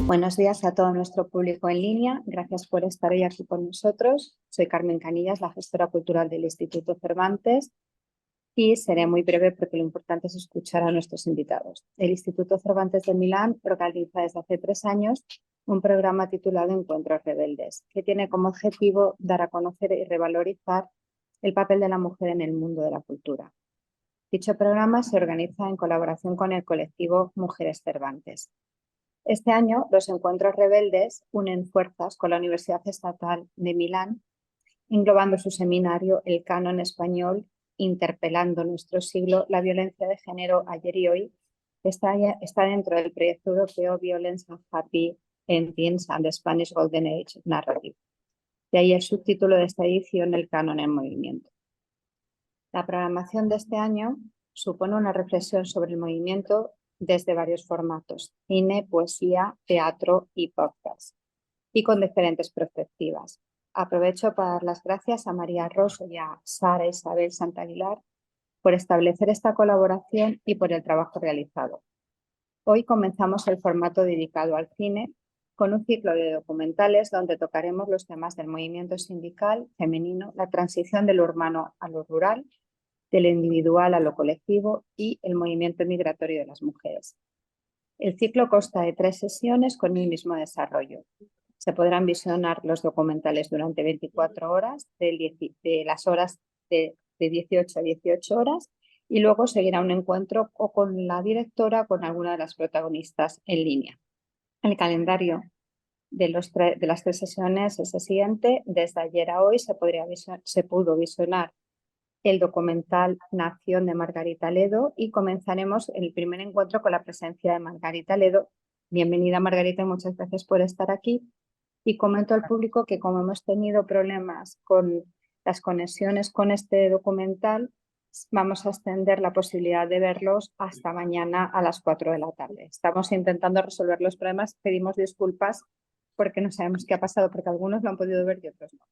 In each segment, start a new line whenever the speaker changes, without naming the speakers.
Buenos días a todo nuestro público en línea. Gracias por estar hoy aquí con nosotros. Soy Carmen Canillas, la gestora cultural del Instituto Cervantes, y seré muy breve porque lo importante es escuchar a nuestros invitados. El Instituto Cervantes de Milán organiza desde hace 3 años un programa titulado Encuentros Rebeldes, que tiene como objetivo dar a conocer y revalorizar el papel de la mujer en el mundo de la cultura. Dicho programa se organiza en colaboración con el colectivo Mujeres Cervantes. Este año, los Encuentros Rebeldes unen fuerzas con la Universidad Estatal de Milán, englobando su seminario El Canon Español, interpelando nuestro siglo, la violencia de género ayer y hoy, está dentro del proyecto europeo Violence and Happy Endings and the Spanish Golden Age Narrative. De ahí el subtítulo de esta edición, El Canon en Movimiento. La programación de este año supone una reflexión sobre el movimiento desde varios formatos: cine, poesía, teatro y podcast, y con diferentes perspectivas. Aprovecho para dar las gracias a María Rosso y a Sara Isabel Santaguilar por establecer esta colaboración y por el trabajo realizado. Hoy comenzamos el formato dedicado al cine con un ciclo de documentales donde tocaremos los temas del movimiento sindical femenino, la transición de lo urbano a lo rural, de lo individual a lo colectivo y el movimiento migratorio de las mujeres. El ciclo consta de 3 sesiones con el mismo desarrollo. Se podrán visionar los documentales durante 24 horas, de las horas de 18 a 18 horas, y luego seguirá un encuentro o con la directora o con alguna de las protagonistas en línea. El calendario de las 3 sesiones es el siguiente. Desde ayer a hoy se pudo visionar el documental Nación de Margarita Ledo y comenzaremos el primer encuentro con la presencia de Margarita Ledo. Bienvenida, Margarita, y muchas gracias por estar aquí. Y comento al público que como hemos tenido problemas con las conexiones con este documental, vamos a extender la posibilidad de verlos hasta mañana a las 4 de la tarde. Estamos intentando resolver los problemas, pedimos disculpas porque no sabemos qué ha pasado, porque algunos lo han podido ver y otros no.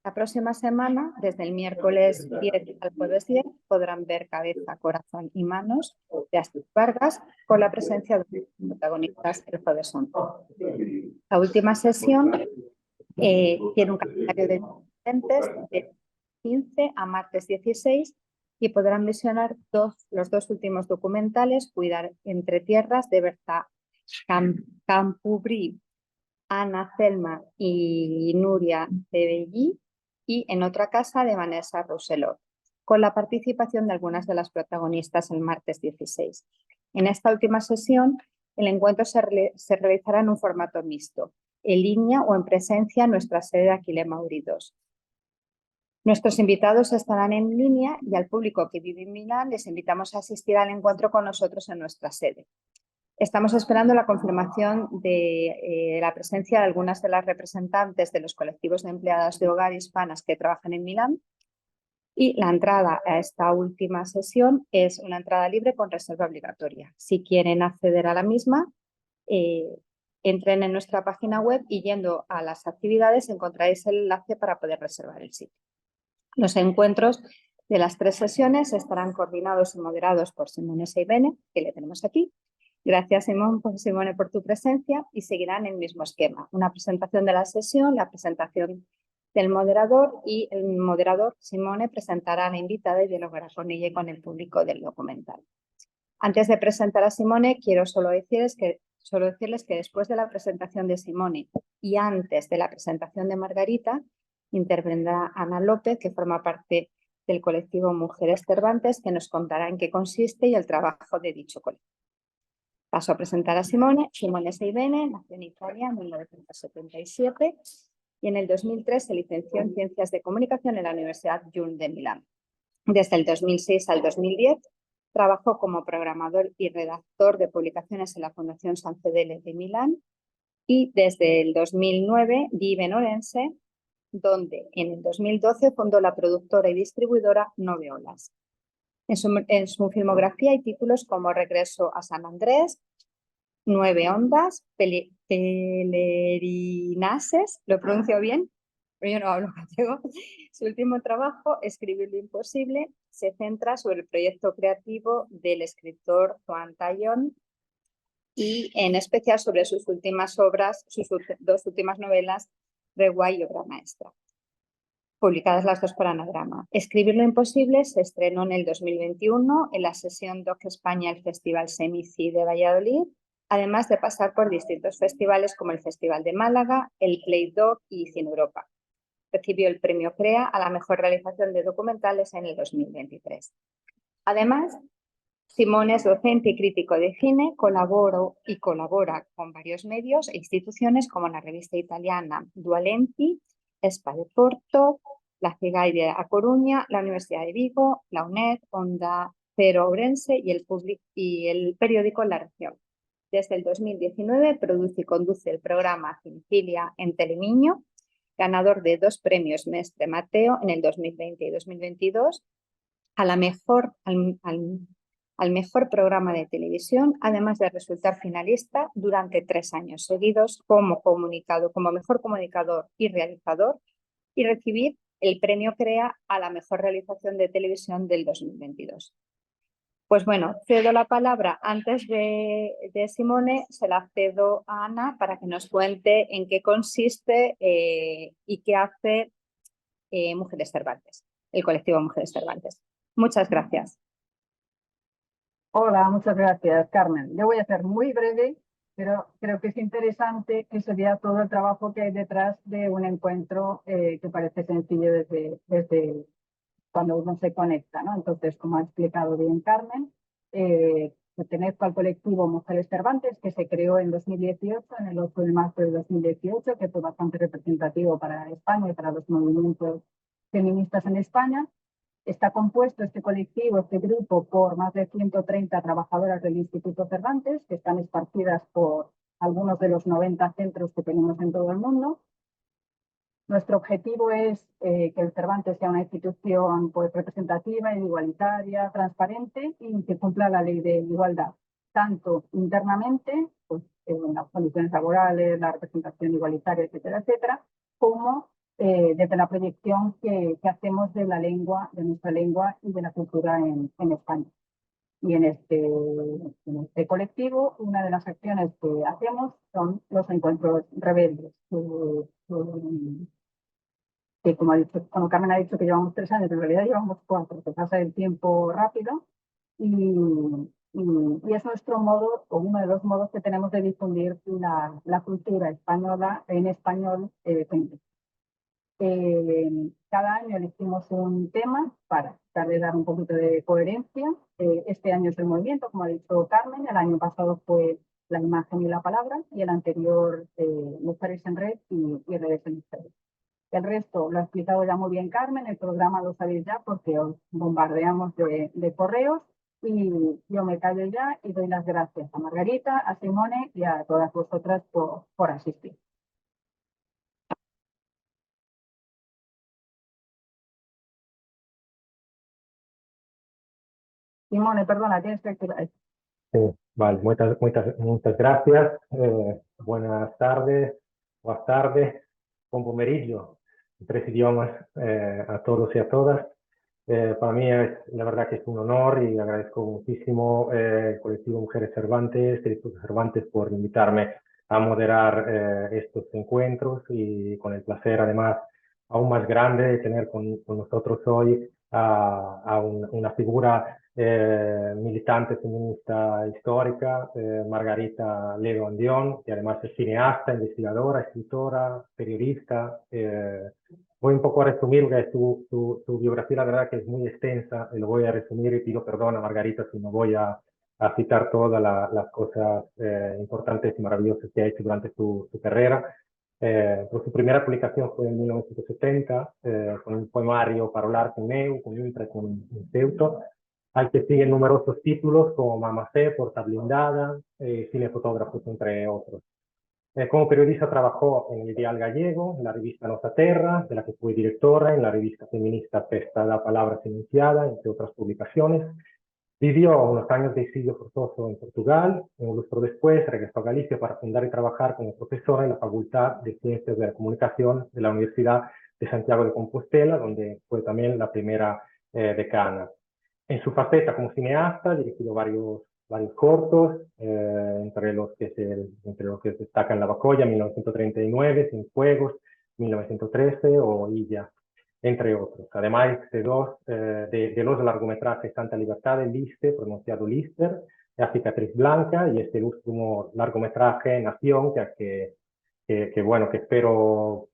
La próxima semana, desde el miércoles 10 al jueves 10, podrán ver Cabeza, Corazón y Manos de Astrid Vargas con la presencia de los protagonistas el jueves 11. La última sesión tiene un calendario de diferentes de 15 a martes 16 y podrán visionar los 2 últimos documentales: Cuidar entre tierras de Berta Campubrí, Ana Celma y Nuria Cebellí, y En otra casa de Vanessa Rousselot, con la participación de algunas de las protagonistas el martes 16. En esta última sesión, el encuentro se realizará en un formato mixto, en línea o en presencia en nuestra sede de Aquile Mauri 2. Nuestros invitados estarán en línea y al público que vive en Milán les invitamos a asistir al encuentro con nosotros en nuestra sede. Estamos esperando la confirmación de la presencia de algunas de las representantes de los colectivos de empleadas de hogar hispanas que trabajan en Milán, y la entrada a esta última sesión es una entrada libre con reserva obligatoria. Si quieren acceder a la misma, entren en nuestra página web y yendo a las actividades encontraréis el enlace para poder reservar el sitio. Los encuentros de las 3 sesiones estarán coordinados y moderados por Simone Seibene, que le tenemos aquí. Gracias, Simone, por tu presencia, y seguirán el mismo esquema: una presentación de la sesión, la presentación del moderador, y el moderador, Simone, presentará a la invitada y dialogará con ella y con el público del documental. Antes de presentar a Simone, quiero solo decirles que después de la presentación de Simone y antes de la presentación de Margarita, intervendrá Ana López, que forma parte del colectivo Mujeres Cervantes, que nos contará en qué consiste y el trabajo de dicho colectivo. Paso a presentar a Simone. Simone Seibene nació en Italia en 1977 y en el 2003 se licenció en Ciencias de Comunicación en la Universidad Jung de Milán. Desde el 2006 al 2010 trabajó como programador y redactor de publicaciones en la Fundación San Fedele de Milán, y desde el 2009 vive en Orense, donde en el 2012 fundó la productora y distribuidora Nove Olas. En su filmografía hay títulos como Regreso a San Andrés, 9 ondas, Pelerinases, ¿lo pronuncio bien? Pero yo no hablo gallego. Su último trabajo, Escribir lo imposible, se centra sobre el proyecto creativo del escritor Joan Tallón y en especial sobre sus últimas obras, dos últimas novelas, Reguay y Obra Maestra, publicadas las dos por Anagrama. Escribir lo imposible se estrenó en el 2021 en la sesión Doc España, el Festival Semici de Valladolid, además de pasar por distintos festivales como el Festival de Málaga, el Play Doc y Cine Europa. Recibió el premio CREA a la mejor realización de documentales en el 2023. Además, Simone es docente y crítico de cine, colabora con varios medios e instituciones como la revista italiana Dualenti, Espa de Porto, la Cigaide de A Coruña, la Universidad de Vigo, la UNED, Onda Cero Ourense y el periódico La Región. Desde el 2019 produce y conduce el programa Cinefilia en Telemiño, ganador de 2 premios Mestre Mateo en el 2020 y 2022, al mejor programa de televisión, además de resultar finalista durante 3 años seguidos como mejor comunicador y realizador, y recibir el premio CREA a la mejor realización de televisión del 2022. Pues bueno, cedo la palabra antes de Simone, se la cedo a Ana para que nos cuente en qué consiste y qué hace Mujeres Cervantes, el colectivo Mujeres Cervantes. Muchas gracias.
Hola, muchas gracias, Carmen. Yo voy a ser muy breve, pero creo que es interesante que se vea todo el trabajo que hay detrás de un encuentro que parece sencillo desde cuando uno se conecta, ¿no? Entonces, como ha explicado bien Carmen, pertenezco al colectivo Mujeres Cervantes, que se creó en 2018, en el 8 de marzo de 2018, que fue bastante representativo para España y para los movimientos feministas en España. Está compuesto este colectivo, este grupo, por más de 130 trabajadoras del Instituto Cervantes, que están esparcidas por algunos de los 90 centros que tenemos en todo el mundo. Nuestro objetivo es que el Cervantes sea una institución pues, representativa, igualitaria, transparente y que cumpla la ley de igualdad, tanto internamente, pues, en las condiciones laborales, la representación igualitaria, etcétera, etcétera, como desde la proyección que hacemos de la lengua, de nuestra lengua y de la cultura en España. Y en este colectivo, una de las acciones que hacemos son los encuentros rebeldes, que como Carmen ha dicho que llevamos 3 años, en realidad llevamos 4, que pasa el tiempo rápido, y es nuestro modo, o uno de los modos que tenemos de difundir la cultura española en español. Cada año elegimos un tema para dar un poquito de coherencia. Este año es el movimiento, como ha dicho Carmen, el año pasado fue la imagen y la palabra, y el anterior Mujeres en Red y Redes en Mujeres. El resto lo ha explicado ya muy bien Carmen, el programa lo sabéis ya porque os bombardeamos de correos, y yo me callo ya y doy las gracias a Margarita, a Simone y a todas vosotras por asistir. Simone, perdona, tienes que activar esto.
Sí, vale, muchas gracias. Buenas tardes, buen pomeriggio, en 3 idiomas a todos y a todas. Para mí la verdad que es un honor y agradezco muchísimo el colectivo Mujeres Cervantes, el Instituto Cervantes, por invitarme a moderar estos encuentros, y con el placer además aún más grande de tener con nosotros hoy a una figura militante feminista histórica, Margarita Ledo Andión, que además es cineasta, investigadora, escritora, periodista. Voy un poco a resumir, porque su biografía la verdad que es muy extensa, y lo voy a resumir, y pido perdón a Margarita si no voy a citar todas las cosas importantes y maravillosas que ha hecho durante su carrera. Pero su primera publicación fue en 1970, con un poemario Parolarte meu, con un Teuto, al que siguen numerosos títulos como Mamá C, Porta Blindada, Cinefotógrafos, entre otros. Como periodista trabajó en el Dial Gallego, en la revista Nosa Terra, de la que fue directora, en la revista feminista Festa da Palabra Silenciada, entre otras publicaciones. Vivió unos años de exilio forzoso en Portugal. Un lustro después regresó a Galicia para fundar y trabajar como profesora en la Facultad de Ciencias de la Comunicación de la Universidad de Santiago de Compostela, donde fue también la primera decana. En su faceta como cineasta, ha dirigido varios varios cortos, entre los que destacan La Bacolla, 1939, Cienfuegos, 1913 o Illa, entre otros. Además de los largometrajes Santa Libertad, Liste, pronunciado Lister, La Cicatriz Blanca y este último largometraje Nación, bueno, que espero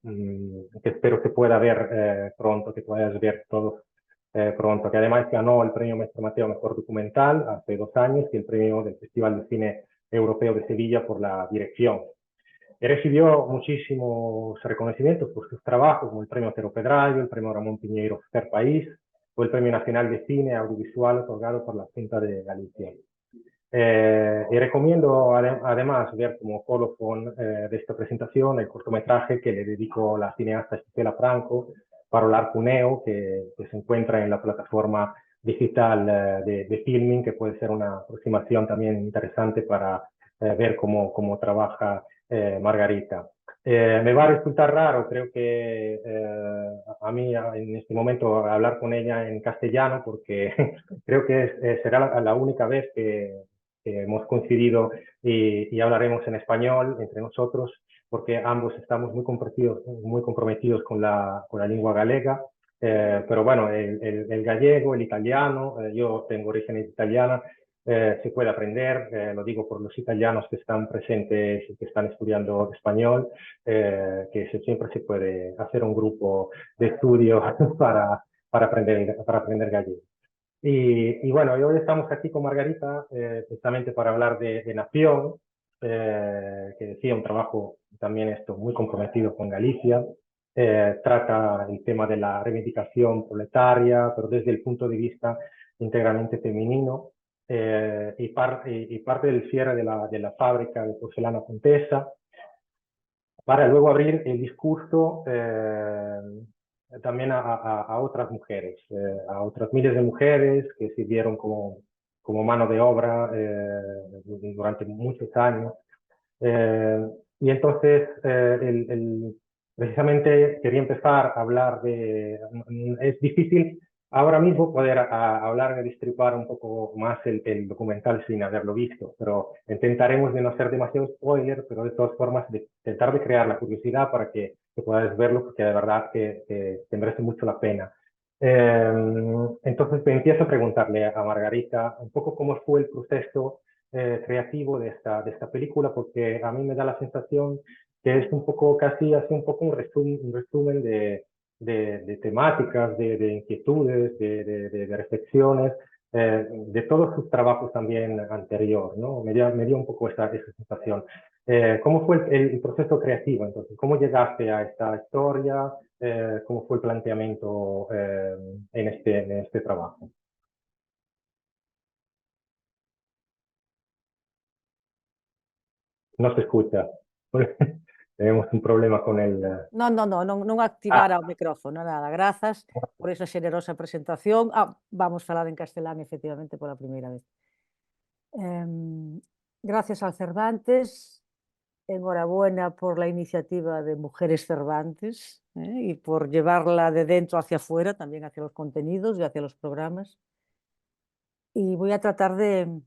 que pueda ver pronto, que puedas ver todos pronto, que además ganó el premio Mestre Mateo Mejor Documental hace 2 años y el premio del Festival de Cine Europeo de Sevilla por la dirección. Recibió muchísimos reconocimientos por sus trabajos, como el premio Otero Pedrallo, el premio Ramón Piñeiro Fer País o el premio nacional de cine audiovisual otorgado por la Junta de Galicia. Y recomiendo además ver como colofón de esta presentación el cortometraje que le dedicó la cineasta Estela Franco, Parolar Cuneo, que se encuentra en la plataforma digital de Filming, que puede ser una aproximación también interesante para ver cómo trabaja Margarita. Me va a resultar raro, creo que a mí en este momento hablar con ella en castellano, porque creo que será la única vez que hemos coincidido y hablaremos en español entre nosotros, porque ambos estamos muy comprometidos con la lengua galega. Pero bueno, el gallego, el italiano, yo tengo origen italiana, se puede aprender, lo digo por los italianos que están presentes y que están estudiando español, siempre se puede hacer un grupo de estudio para aprender gallego. Y bueno, hoy estamos aquí con Margarita precisamente para hablar de Nación, que decía un trabajo también esto muy comprometido con Galicia. Trata el tema de la reivindicación proletaria, pero desde el punto de vista íntegramente femenino, y parte del cierre de la fábrica de porcelana Contesa, para luego abrir el discurso también a otras mujeres, a otras miles de mujeres que sirvieron como mano de obra durante muchos años. Y entonces, precisamente quería empezar a hablar es difícil ahora mismo poder hablar y destripar un poco más el documental sin haberlo visto, pero intentaremos de no hacer demasiado spoiler, pero de todas formas de intentar de crear la curiosidad para que puedas verlo, porque de verdad que merece mucho la pena. Entonces me empiezo a preguntarle a Margarita un poco cómo fue el proceso creativo de esta película, porque a mí me da la sensación que es un poco, casi así un poco un resumen de temáticas, de inquietudes, de reflexiones, de todos sus trabajos también anterior, ¿no? Me dio un poco esa sensación. ¿Cómo fue el proceso creativo entonces? ¿Cómo llegaste a esta historia? ¿Cómo fue el planteamiento en este trabajo? No se escucha. Tenemos un problema con el...
Non activara o micrófono, nada. Grazas por esa xenerosa presentación. Vamos falar en castelán, efectivamente, pola primeira vez. Gracias al Cervantes, enhorabuena por la iniciativa de Mujeres Cervantes y por llevarla de dentro hacia afuera, también hacia los contenidos y hacia los programas. Y voy a tratar de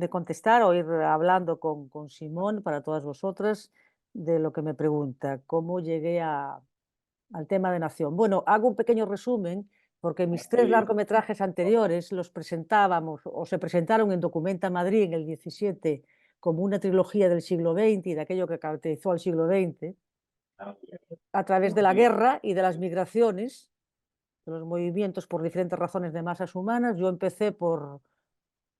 contestar o ir hablando con Simón para todas vosotras de lo que me pregunta, cómo llegué al tema de Nación. Bueno, hago un pequeño resumen porque mis 3 largometrajes anteriores los presentábamos o se presentaron en Documenta Madrid en el 17 como una trilogía del siglo XX y de aquello que caracterizó al siglo XX a través de la guerra y de las migraciones, de los movimientos por diferentes razones de masas humanas. Yo empecé por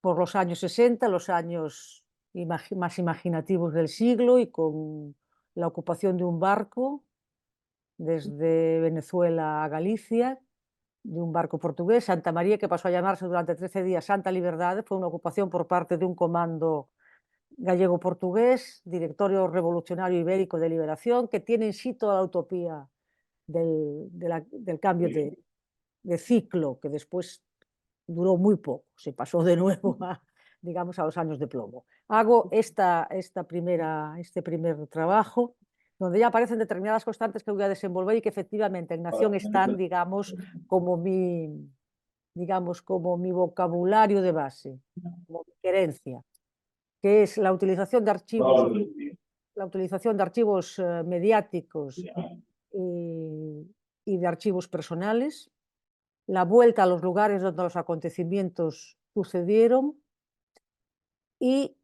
los años 60, los años más imaginativos del siglo, y con la ocupación de un barco desde Venezuela a Galicia, de un barco portugués, Santa María, que pasó a llamarse durante 13 días Santa Liberdade. Fue una ocupación por parte de un comando gallego-portugués, Directorio Revolucionario Ibérico de Liberación, que tiene en sí toda la utopía del cambio de ciclo, que después duró muy poco, se pasó de nuevo digamos, a los años de plomo. Hago este primer trabajo, donde ya aparecen determinadas constantes que voy a desenvolver y que efectivamente en Nación están, digamos, como mi digamos, como mi vocabulario de base, como mi querencia, que es la utilización de archivos, mediáticos y de archivos personales, la vuelta a los lugares donde los acontecimientos sucedieron y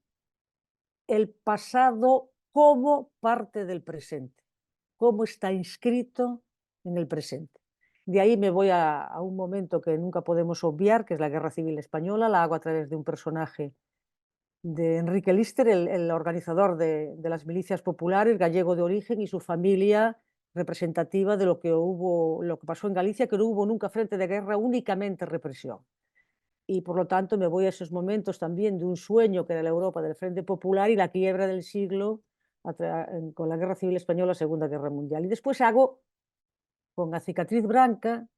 el pasado como parte del presente, cómo está inscrito en el presente. De ahí me voy a un momento que nunca podemos obviar, que es la Guerra Civil Española. La hago a través de un personaje de Enrique Lister, el organizador de las milicias populares, gallego de origen, y su familia representativa de lo que pasó en Galicia, que no hubo nunca frente de guerra, únicamente represión. Y por lo tanto me voy a esos momentos también de un sueño que era la Europa del Frente Popular y la quiebra del siglo con la Guerra Civil Española, Segunda Guerra Mundial. Y después hago, con A cicatriz branca,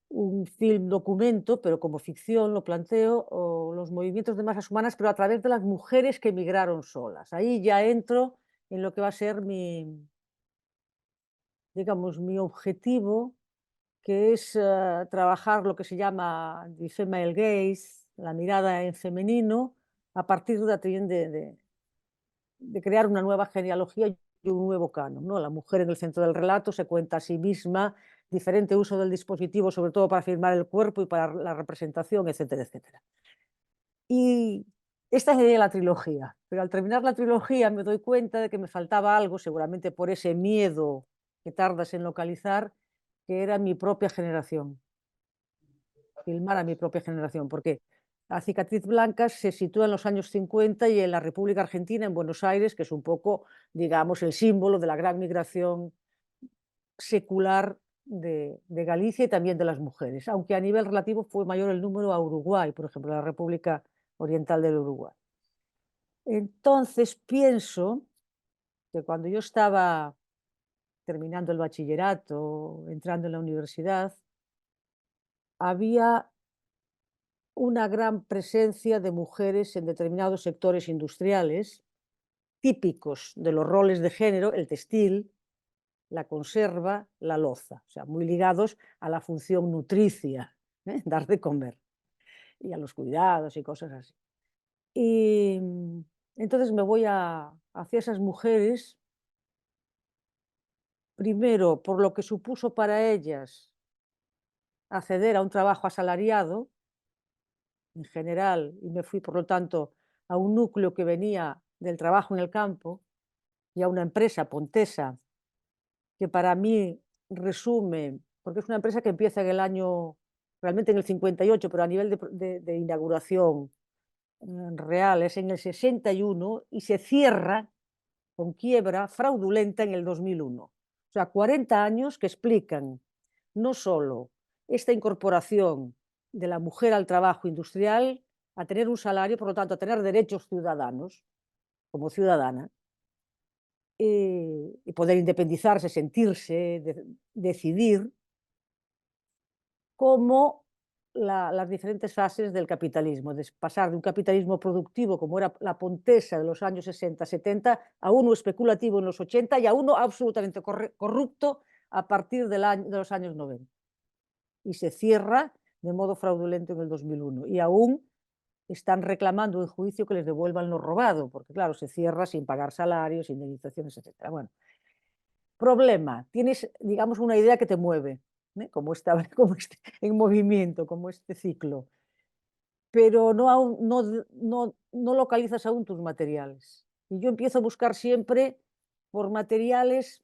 un film documento, pero como ficción lo planteo, los movimientos de masas humanas, pero a través de las mujeres que emigraron solas. Ahí ya entro en lo que va a ser digamos, mi objetivo, que es trabajar lo que se llama the female gaze, la mirada en femenino, a partir de crear una nueva genealogía y un nuevo canon, ¿no? La mujer en el centro del relato se cuenta a sí misma, diferente uso del dispositivo, sobre todo para filmar el cuerpo y para la representación, etcétera, etcétera. Y esta sería la trilogía, pero al terminar la trilogía me doy cuenta de que me faltaba algo, seguramente por ese miedo que tardas en localizar, que era mi propia generación, filmar a mi propia generación, porque La cicatriz blanca se sitúa en los años 50 y en la República Argentina, en Buenos Aires, que es un poco, digamos, el símbolo de la gran migración secular de Galicia y también de las mujeres, aunque a nivel relativo fue mayor el número a Uruguay, por ejemplo, la República Oriental del Uruguay. Entonces pienso que cuando yo estaba terminando el bachillerato, entrando en la universidad, había una gran presencia de mujeres en determinados sectores industriales típicos de los roles de género, el textil, la conserva, la loza, o sea, muy ligados a la función nutricia, dar de comer, y a los cuidados y cosas así. Y entonces me voy hacia esas mujeres, primero por lo que supuso para ellas acceder a un trabajo asalariado, en general, y me fui, por lo tanto, a un núcleo que venía del trabajo en el campo y a una empresa pontesa que para mí resume, porque es una empresa que empieza en el año, realmente en el 58, pero a nivel de inauguración real es en el 61 y se cierra con quiebra fraudulenta en el 2001. O sea, 40 años que explican no solo esta incorporación de la mujer al trabajo industrial, a tener un salario, por lo tanto, a tener derechos ciudadanos como ciudadana, y poder independizarse, sentirse, decidir, como las diferentes fases del capitalismo, de pasar de un capitalismo productivo, como era la Pontesa de los años 60-70, a uno especulativo en los 80 y a uno absolutamente corrupto a partir de los años 90. Y se cierra de modo fraudulento en el 2001. Y aún están reclamando en juicio que les devuelvan lo robado, porque claro, se cierra sin pagar salarios, indemnizaciones, etc. Bueno, problema, tienes, digamos, una idea que te mueve, como en movimiento, como este ciclo, pero no localizas aún tus materiales. Y yo empiezo a buscar siempre por materiales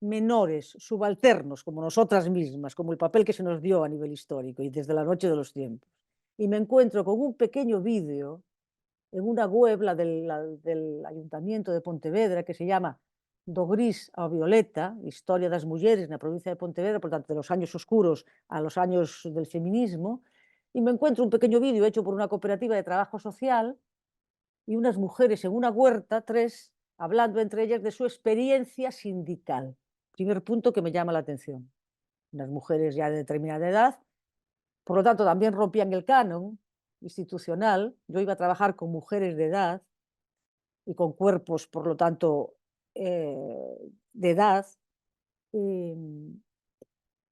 menores, subalternos, como nosotras mismas, como el papel que se nos dio a nivel histórico y desde la noche de los tiempos. Y me encuentro con un pequeño vídeo en una web, la del Ayuntamiento de Pontevedra, que se llama Do Gris ao Violeta, Historia das Mulleres na provincia de Pontevedra, por tanto, de los años oscuros a los años del feminismo, y me encuentro un pequeño vídeo hecho por una cooperativa de trabajo social y unas mujeres en una huerta, 3, hablando entre ellas de su experiencia sindical. Primer punto que me llama la atención. Unas mujeres ya de determinada edad, por lo tanto, también rompían el canon institucional. Yo iba a trabajar con mujeres de edad y con cuerpos, por lo tanto, de edad, y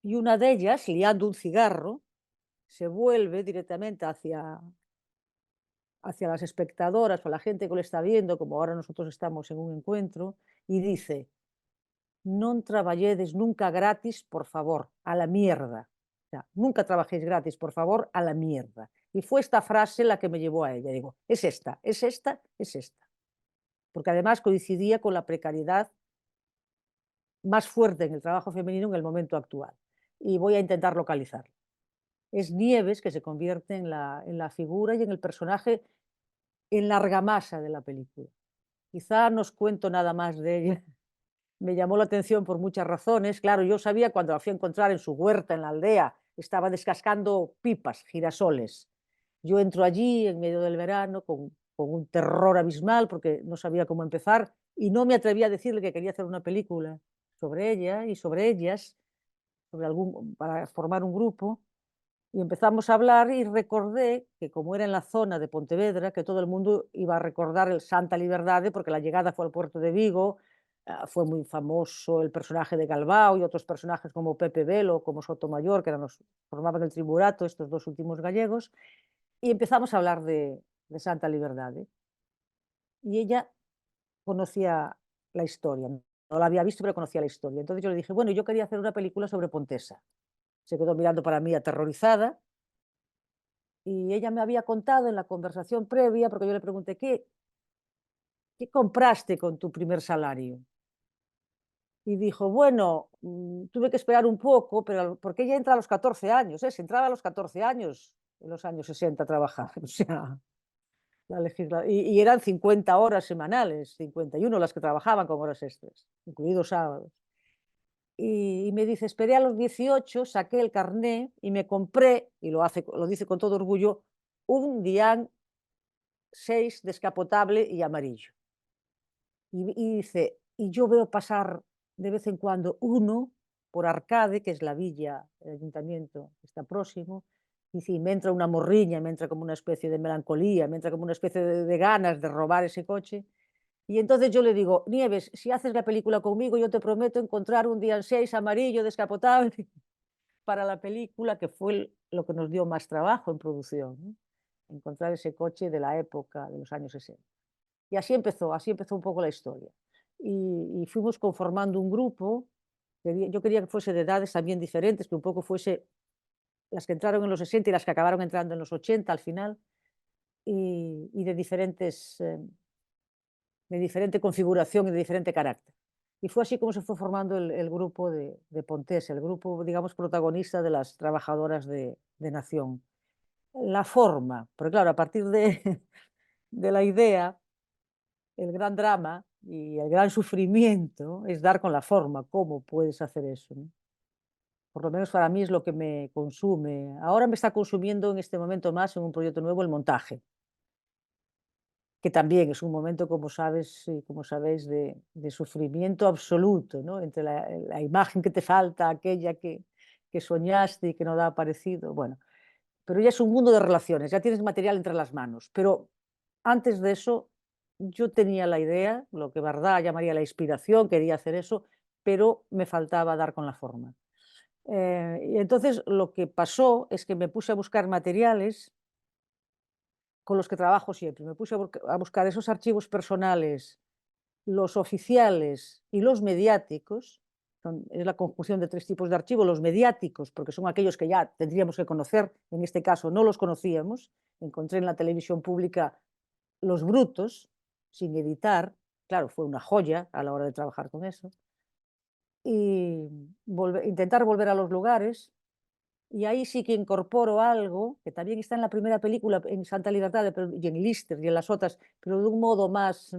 una de ellas, liando un cigarro, se vuelve directamente hacia las espectadoras o la gente que lo está viendo, como ahora nosotros estamos en un encuentro, y dice: non traballedes nunca gratis, por favor, a la mierda. O sea, nunca trabajéis gratis, por favor, a la mierda. Y fue esta frase la que me llevó a ella. Digo, es esta, es esta, es esta. Porque además coincidía con la precariedad más fuerte en el trabajo femenino en el momento actual. Y voy a intentar localizarlo. Es Nieves, que se convierte en la figura y en el personaje en la argamasa de la película. Quizá no os cuento nada más de ella. Me llamó la atención por muchas razones. Claro, yo sabía cuando la fui a encontrar en su huerta, en la aldea, estaba descascando pipas, girasoles. Yo entro allí en medio del verano con un terror abismal porque no sabía cómo empezar y no me atreví a decirle que quería hacer una película sobre ella y sobre ellas, para formar un grupo. Y empezamos a hablar y recordé que como era en la zona de Pontevedra, que todo el mundo iba a recordar el Santa Liberdade porque la llegada fue al puerto de Vigo, fue muy famoso el personaje de Galbao y otros personajes como Pepe Velo, como Sotomayor, que formaban el triunvirato, estos dos últimos gallegos, y empezamos a hablar de Santa Liberdade. Y ella conocía la historia, no la había visto, pero conocía la historia. Entonces yo le dije, bueno, yo quería hacer una película sobre Pontesa. Se quedó mirando para mí aterrorizada. Y ella me había contado en la conversación previa, porque yo le pregunté, ¿qué compraste con tu primer salario? Y dijo, bueno, tuve que esperar un poco, pero porque ella entra a los 14 años, se entraba a los 14 años, en los años 60 a trabajar, o sea, y eran 50 horas semanales, 51 las que trabajaban con horas extras, incluidos sábados. Y me dice, esperé a los 18, saqué el carné y me compré, y lo dice con todo orgullo, un Dian 6 descapotable y amarillo. Y dice, y yo veo pasar de vez en cuando uno por Arcade, que es la villa, el ayuntamiento que está próximo, y me entra una morriña, me entra como una especie de melancolía, me entra como una especie de ganas de robar ese coche. Y entonces yo le digo, Nieves, si haces la película conmigo, yo te prometo encontrar un Dian 6 amarillo descapotable para la película, que fue lo que nos dio más trabajo en producción, ¿no? Encontrar ese coche de la época de los años 60. Y así empezó un poco la historia. Y fuimos conformando un grupo. Yo quería que fuese de edades también diferentes, que un poco fuese las que entraron en los 60 y las que acabaron entrando en los 80 al final, y de diferente configuración y de diferente carácter. Y fue así como se fue formando el grupo de Pontesa, el grupo, digamos, protagonista de las trabajadoras de Nación. La forma, porque claro, a partir de la idea, el gran drama y el gran sufrimiento es dar con la forma, cómo puedes hacer eso, ¿no? Por lo menos para mí es lo que me consume. Ahora me está consumiendo en este momento más en un proyecto nuevo el montaje, que también es un momento, como sabes y como sabéis, de sufrimiento absoluto, ¿no? Entre la imagen que te falta, aquella que soñaste y que no da parecido. Bueno, pero ya es un mundo de relaciones, ya tienes material entre las manos. Pero antes de eso, yo tenía la idea, lo que Bardá llamaría la inspiración, quería hacer eso, pero me faltaba dar con la forma. Y entonces lo que pasó es que me puse a buscar materiales con los que trabajo siempre. Me puse a buscar esos archivos personales, los oficiales y los mediáticos. Es la conjunción de tres tipos de archivos: los mediáticos, porque son aquellos que ya tendríamos que conocer, en este caso no los conocíamos. Encontré en la televisión pública los brutos, sin editar. Claro, fue una joya a la hora de trabajar con eso. Y intentar volver a los lugares. Y ahí sí que incorporo algo que también está en la primera película, en Santa Libertad y en Lister y en las otras, pero de un modo más,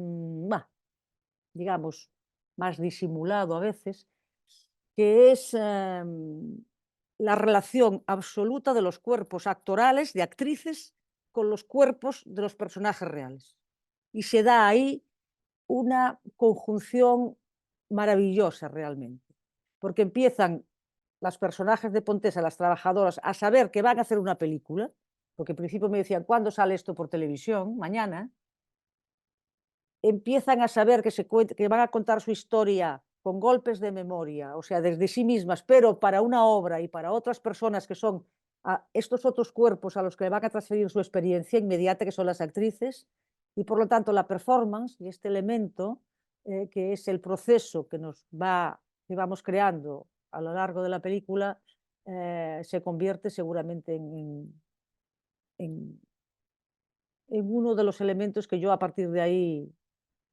digamos, más disimulado a veces, que es la relación absoluta de los cuerpos actorales, de actrices, con los cuerpos de los personajes reales. Y se da ahí una conjunción maravillosa realmente, porque empiezan las personajes de Pontesa, las trabajadoras, a saber que van a hacer una película, porque al principio me decían, ¿cuándo sale esto por televisión? Mañana. Empiezan a saber que van a contar su historia con golpes de memoria, o sea, desde sí mismas, pero para una obra y para otras personas que son a estos otros cuerpos a los que le van a transferir su experiencia inmediata, que son las actrices, y por lo tanto la performance y este elemento, que es el proceso que que vamos creando a lo largo de la película, se convierte seguramente en uno de los elementos que yo a partir de ahí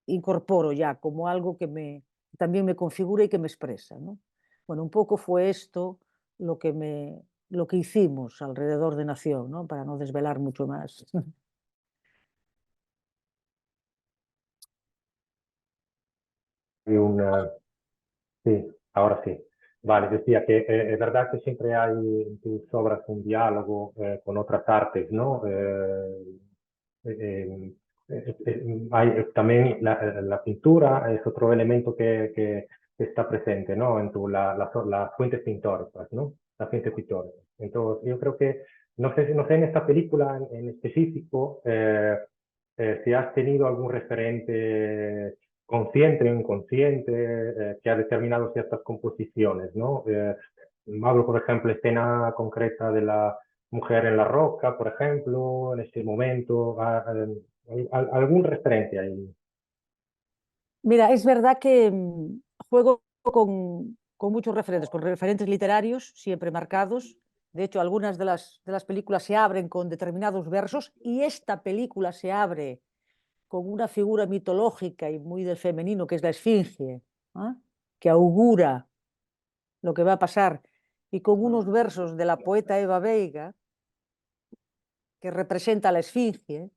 incorporo ya como algo que también me configura y que me expresa, ¿no? Bueno, un poco fue esto lo que hicimos alrededor de Nación, ¿no? Para no desvelar mucho más.
Y sí, ahora sí. Vale, decía que es verdad que siempre hay en tus obras un diálogo con otras artes, ¿no? Eh, también la pintura es otro elemento que está presente, ¿no? En las fuentes pictóricas, ¿no? Las fuentes pictóricas. Entonces, yo creo que, no sé en esta película en específico, si has tenido algún referente consciente o inconsciente que ha determinado ciertas composiciones, ¿no? Hablo, por ejemplo, escena concreta de la mujer en la roca, por ejemplo, en este momento, algún referente ahí.
Mira, es verdad que juego con muchos referentes, con referentes literarios siempre marcados. De hecho, algunas de las películas se abren con determinados versos y esta película se abre con una figura mitológica y muy del femenino, que es la esfinge, ¿eh? Que augura lo que va a pasar, y con unos versos de la poeta Eva Veiga, que representa a la esfinge,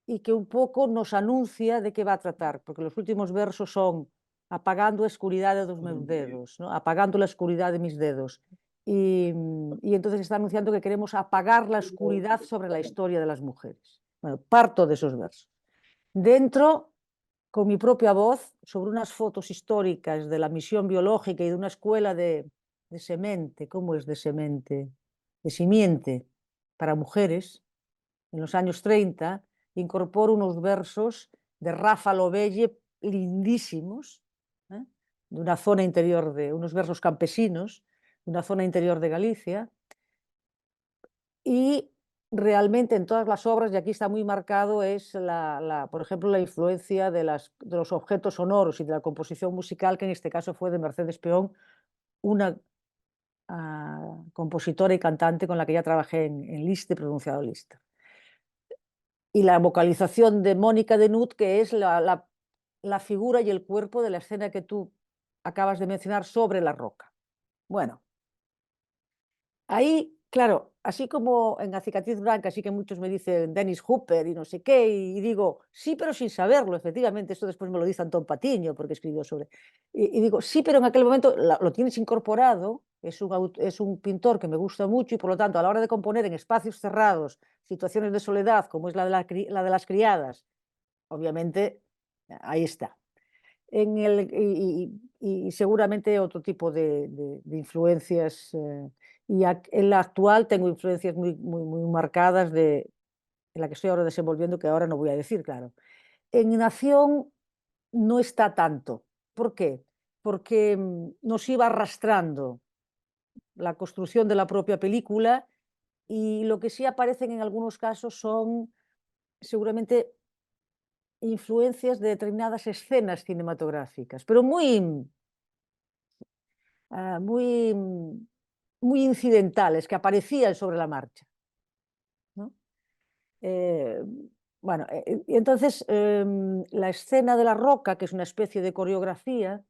y que un poco nos anuncia de qué va a tratar, porque los últimos versos son apagando a escuridade dos meus dedos, ¿no? Apagando la oscuridad de mis dedos. Y entonces está anunciando que queremos apagar la oscuridad sobre la historia de las mujeres. Bueno, parto de esos versos. Dentro, con mi propia voz, sobre unas fotos históricas de la misión biológica y de una escuela de semente, ¿cómo es de semente? De simiente para mujeres, en los años 30, incorporo unos versos de Rafa Lobelle lindísimos, ¿eh? De una zona interior, de unos versos campesinos, de una zona interior de Galicia, y realmente en todas las obras, y aquí está muy marcado, es por ejemplo, la influencia de los objetos sonoros y de la composición musical, que en este caso fue de Mercedes Peón, una compositora y cantante con la que ya trabajé en Liszt, pronunciado Liszt. Y la vocalización de Mónica de Nuth, que es la figura y el cuerpo de la escena que tú acabas de mencionar sobre la roca. Bueno, ahí, claro, así como en La cicatriz blanca, así que muchos me dicen Dennis Hopper y no sé qué, y digo, sí, pero sin saberlo, efectivamente, esto después me lo dice Antón Patiño, porque escribió sobre... Y digo, sí, pero en aquel momento lo tienes incorporado, es un pintor que me gusta mucho y por lo tanto a la hora de componer en espacios cerrados, situaciones de soledad, como es la de las criadas, obviamente, ahí está. Y seguramente otro tipo de influencias. En la actual tengo influencias muy marcadas en la que estoy ahora desenvolviendo, que ahora no voy a decir, claro. En Nación no está tanto. ¿Por qué? Porque nos iba arrastrando la construcción de la propia película, y lo que sí aparecen en algunos casos son seguramente influencias de determinadas escenas cinematográficas, pero muy, muy incidentales, que aparecían sobre la marcha, ¿no? Eh, bueno, y entonces la escena de la roca, que es una especie de coreografía,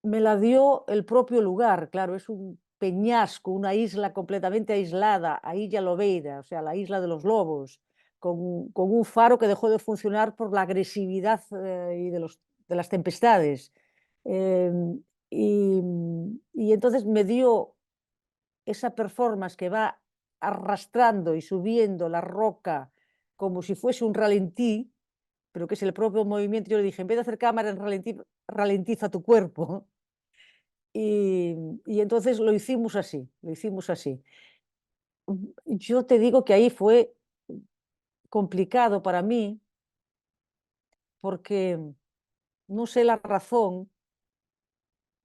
me la dio el propio lugar. Claro, es un peñasco, una isla completamente aislada, a Illa Lobeira, o sea, la isla de los lobos, con un faro que dejó de funcionar por la agresividad y de las tempestades. Eh, y, y entonces me dio esa performance que va arrastrando y subiendo la roca como si fuese un ralentí, pero que es el propio movimiento. Yo le dije, en vez de hacer cámara en ralentí, ralentiza tu cuerpo. Y entonces lo hicimos así, lo hicimos así. Yo te digo que ahí fue complicado para mí, porque no sé la razón,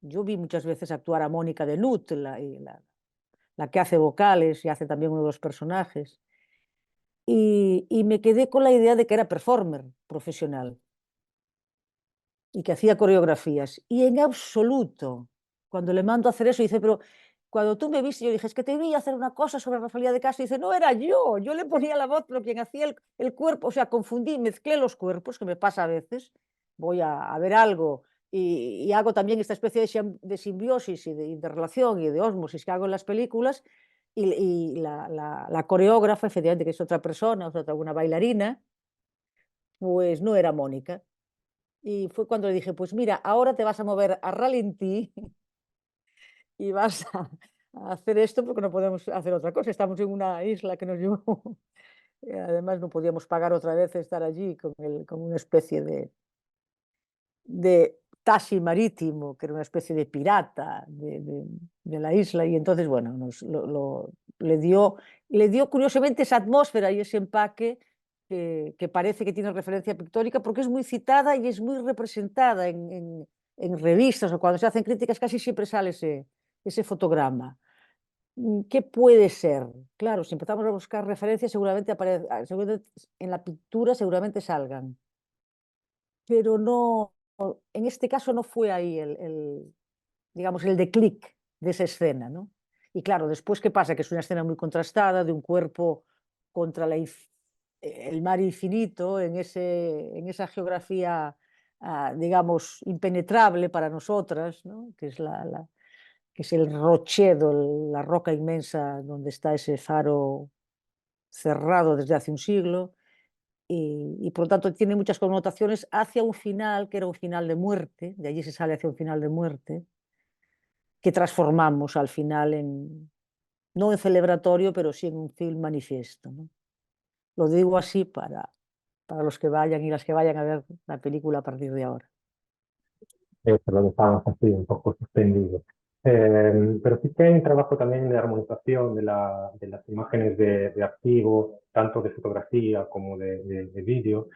Yo vi muchas veces actuar a Mónica de Nut, la que hace vocales y hace también uno de los personajes. Y me quedé con la idea de que era performer profesional y que hacía coreografías. Y en absoluto, cuando le mando a hacer eso, dice, pero cuando tú me viste, yo dije, es que te vi hacer una cosa sobre Rosalía de Castro. Y dice, no era yo le ponía la voz, pero quien hacía el cuerpo, o sea, confundí, mezclé los cuerpos, que me pasa a veces. Voy a ver algo y hago también esta especie de simbiosis y de relación y de ósmosis que hago en las películas. Y la coreógrafa, efectivamente, que es otra persona, una bailarina, pues no era Mónica. Y fue cuando le dije, pues mira, ahora te vas a mover a ralentí y vas a hacer esto porque no podemos hacer otra cosa. Estamos en una isla que nos llevó. Además, no podíamos pagar otra vez estar allí con una especie de taxi marítimo, que era una especie de pirata de la isla. Y entonces, bueno, le dio curiosamente esa atmósfera y ese empaque que parece que tiene referencia pictórica, porque es muy citada y es muy representada en revistas o cuando se hacen críticas, casi siempre sale ese fotograma. ¿Qué puede ser? Claro, si empezamos a buscar referencias, seguramente en la pintura seguramente salgan, pero no, en este caso no fue ahí digamos, el de clic de esa escena, ¿no? Y claro, después, ¿qué pasa? Que es una escena muy contrastada de un cuerpo contra el mar infinito, en esa geografía, digamos, impenetrable para nosotras, ¿no? Que es que es el rochedo, la roca inmensa donde está ese faro cerrado desde hace un siglo. Y por lo tanto tiene muchas connotaciones hacia un final, que era un final de muerte, de allí se sale hacia un final de muerte, que transformamos al final no en celebratorio, pero sí en un film manifiesto, ¿no? Lo digo así para los que vayan y las que vayan a ver la película a partir de ahora.
Eso lo dejamos así, un poco suspendido. Pero sí que hay un trabajo también de armonización de las imágenes de archivo, tanto de fotografía como de vídeo.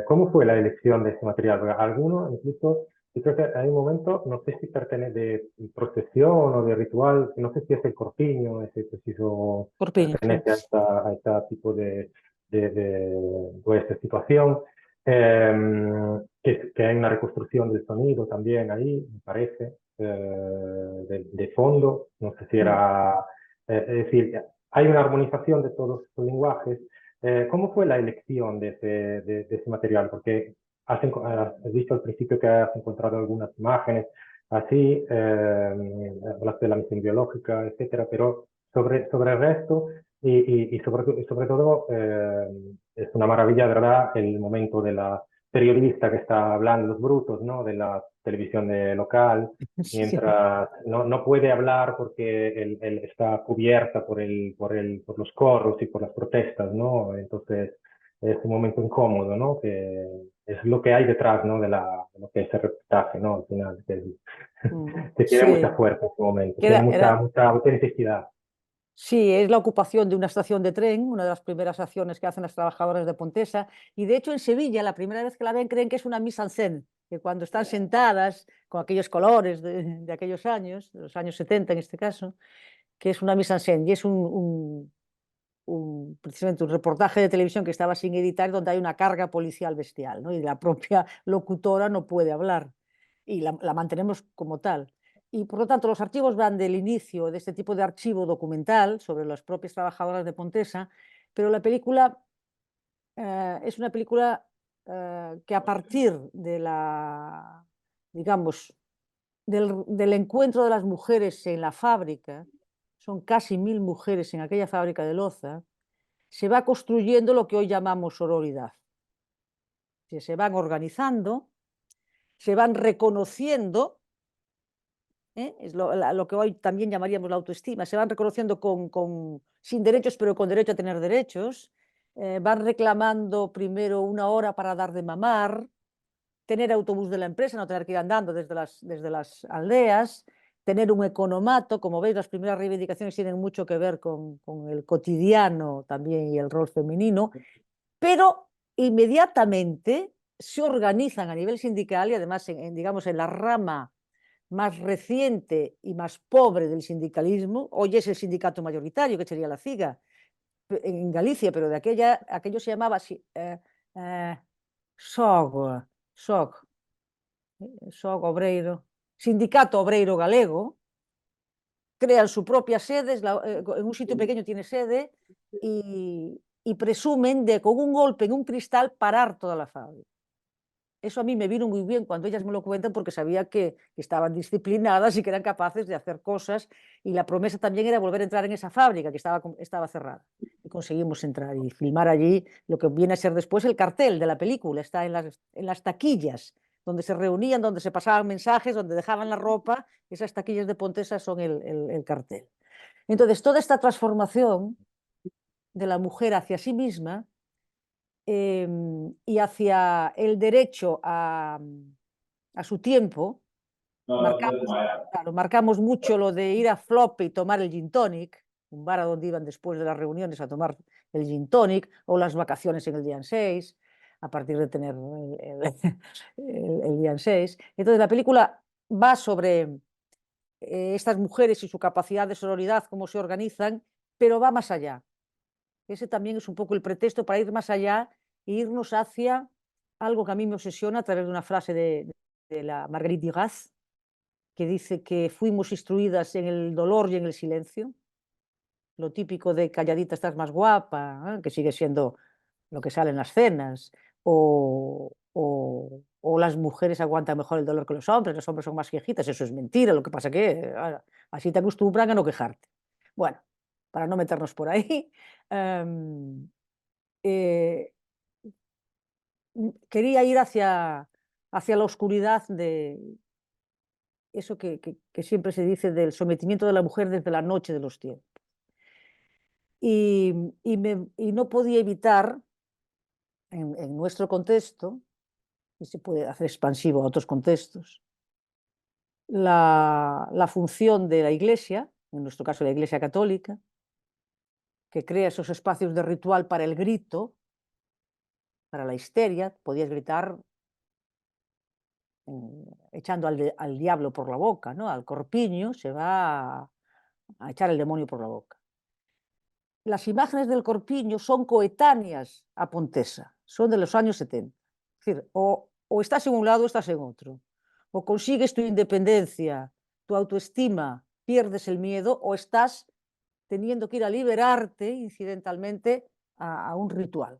¿Cómo fue la elección de ese material? Porque algunos, incluso, yo creo que hay un momento, no sé si pertenece de procesión o de ritual, no sé si es el corpiño, ese preciso
Corpiño, sí.
pertenece a este tipo de esta situación. Que hay una reconstrucción del sonido también ahí, me parece, de fondo, no sé si era, es decir, hay una armonización de todos los lenguajes. ¿Cómo fue la elección de ese material? Porque has visto al principio que has encontrado algunas imágenes así, hablaste de la misión biológica, etcétera, pero sobre el resto y sobre todo es una maravilla, ¿verdad? El momento de la periodista que está hablando, los brutos, ¿no? De la televisión local,
Sí.
mientras no puede hablar porque él está cubierta por los coros y por las protestas, ¿no? Entonces es un momento incómodo, ¿no? Que es lo que hay detrás, ¿no? De lo que es el reportaje, ¿no? Al final, que tiene mucha
Sí,
fuerza en ese momento,
que
tiene
era,
mucha autenticidad.
sí, es la ocupación de una estación de tren, una de las primeras acciones que hacen las trabajadoras de Pontesa. Y de hecho en Sevilla, la primera vez que la ven, creen que es una mise en scène, que cuando están sentadas con aquellos colores de aquellos años, de los años 70 en este caso, que es una mise en scène. Y es precisamente un reportaje de televisión que estaba sin editar, donde hay una carga policial bestial, ¿no? Y la propia locutora no puede hablar. Y la mantenemos como tal. Y por lo tanto, los archivos van del inicio de este tipo de archivo documental sobre las propias trabajadoras de Pontesa, pero la película es una película que a partir digamos, del encuentro de las mujeres en la fábrica, son casi 1000 mujeres en aquella fábrica de loza, se va construyendo lo que hoy llamamos sororidad. Se van organizando, se van reconociendo, es lo que hoy también llamaríamos la autoestima, se van reconociendo sin derechos, pero con derecho a tener derechos, van reclamando primero una hora para dar de mamar, tener autobús de la empresa, no tener que ir andando desde las aldeas, tener un economato. Como veis, las primeras reivindicaciones tienen mucho que ver con el cotidiano también y el rol femenino, pero inmediatamente se organizan a nivel sindical y además, digamos, en la rama más reciente y más pobre del sindicalismo. Hoy es el sindicato mayoritario, que sería la CIGA, en Galicia, pero de aquello se llamaba SOG, SOG Obreiro, Sindicato Obreiro Galego. Crean su propia sede, en un sitio pequeño tiene sede, y presumen de con un golpe en un cristal parar toda la fábrica. Eso a mí me vino muy bien cuando ellas me lo cuentan, porque sabía que estaban disciplinadas y que eran capaces de hacer cosas, y la promesa también era volver a entrar en esa fábrica que estaba cerrada. Y conseguimos entrar y filmar allí lo que viene a ser después el cartel de la película. Está en las taquillas donde se reunían, donde se pasaban mensajes, donde dejaban la ropa. Esas taquillas de Pontesa son el cartel. Entonces, toda esta transformación de la mujer hacia sí misma y hacia el derecho a su tiempo, marcamos mucho lo de ir a Flop y tomar el gin tonic, un bar a donde iban después de las reuniones a tomar el gin tonic, o las vacaciones en el día 6, a partir de tener el día 6. Entonces la película va sobre estas mujeres y su capacidad de sororidad, cómo se organizan, pero va más allá. Ese también es un poco el pretexto para ir más allá e irnos hacia algo que a mí me obsesiona a través de una frase de la Marguerite Duras, que dice que fuimos instruidas en el dolor y en el silencio. Lo típico de calladita estás más guapa, que sigue siendo lo que sale en las cenas, o las mujeres aguantan mejor el dolor que los hombres son más quejitas. Eso es mentira, lo que pasa que así te acostumbran a no quejarte. Bueno, para no meternos por ahí, quería ir hacia la oscuridad de eso que siempre se dice del sometimiento de la mujer desde la noche de los tiempos. Y no podía evitar, en nuestro contexto, y se puede hacer expansivo a otros contextos, la función de la Iglesia, en nuestro caso la Iglesia Católica, que crea esos espacios de ritual para el grito, para la histeria. Podías gritar echando al diablo por la boca, ¿no? Al corpiño se va a echar el demonio por la boca. Las imágenes del corpiño son coetáneas a Pontesa, son de los años 70. Es decir, o estás en un lado o estás en otro. O consigues tu independencia, tu autoestima, pierdes el miedo, o estás teniendo que ir a liberarte incidentalmente a un ritual.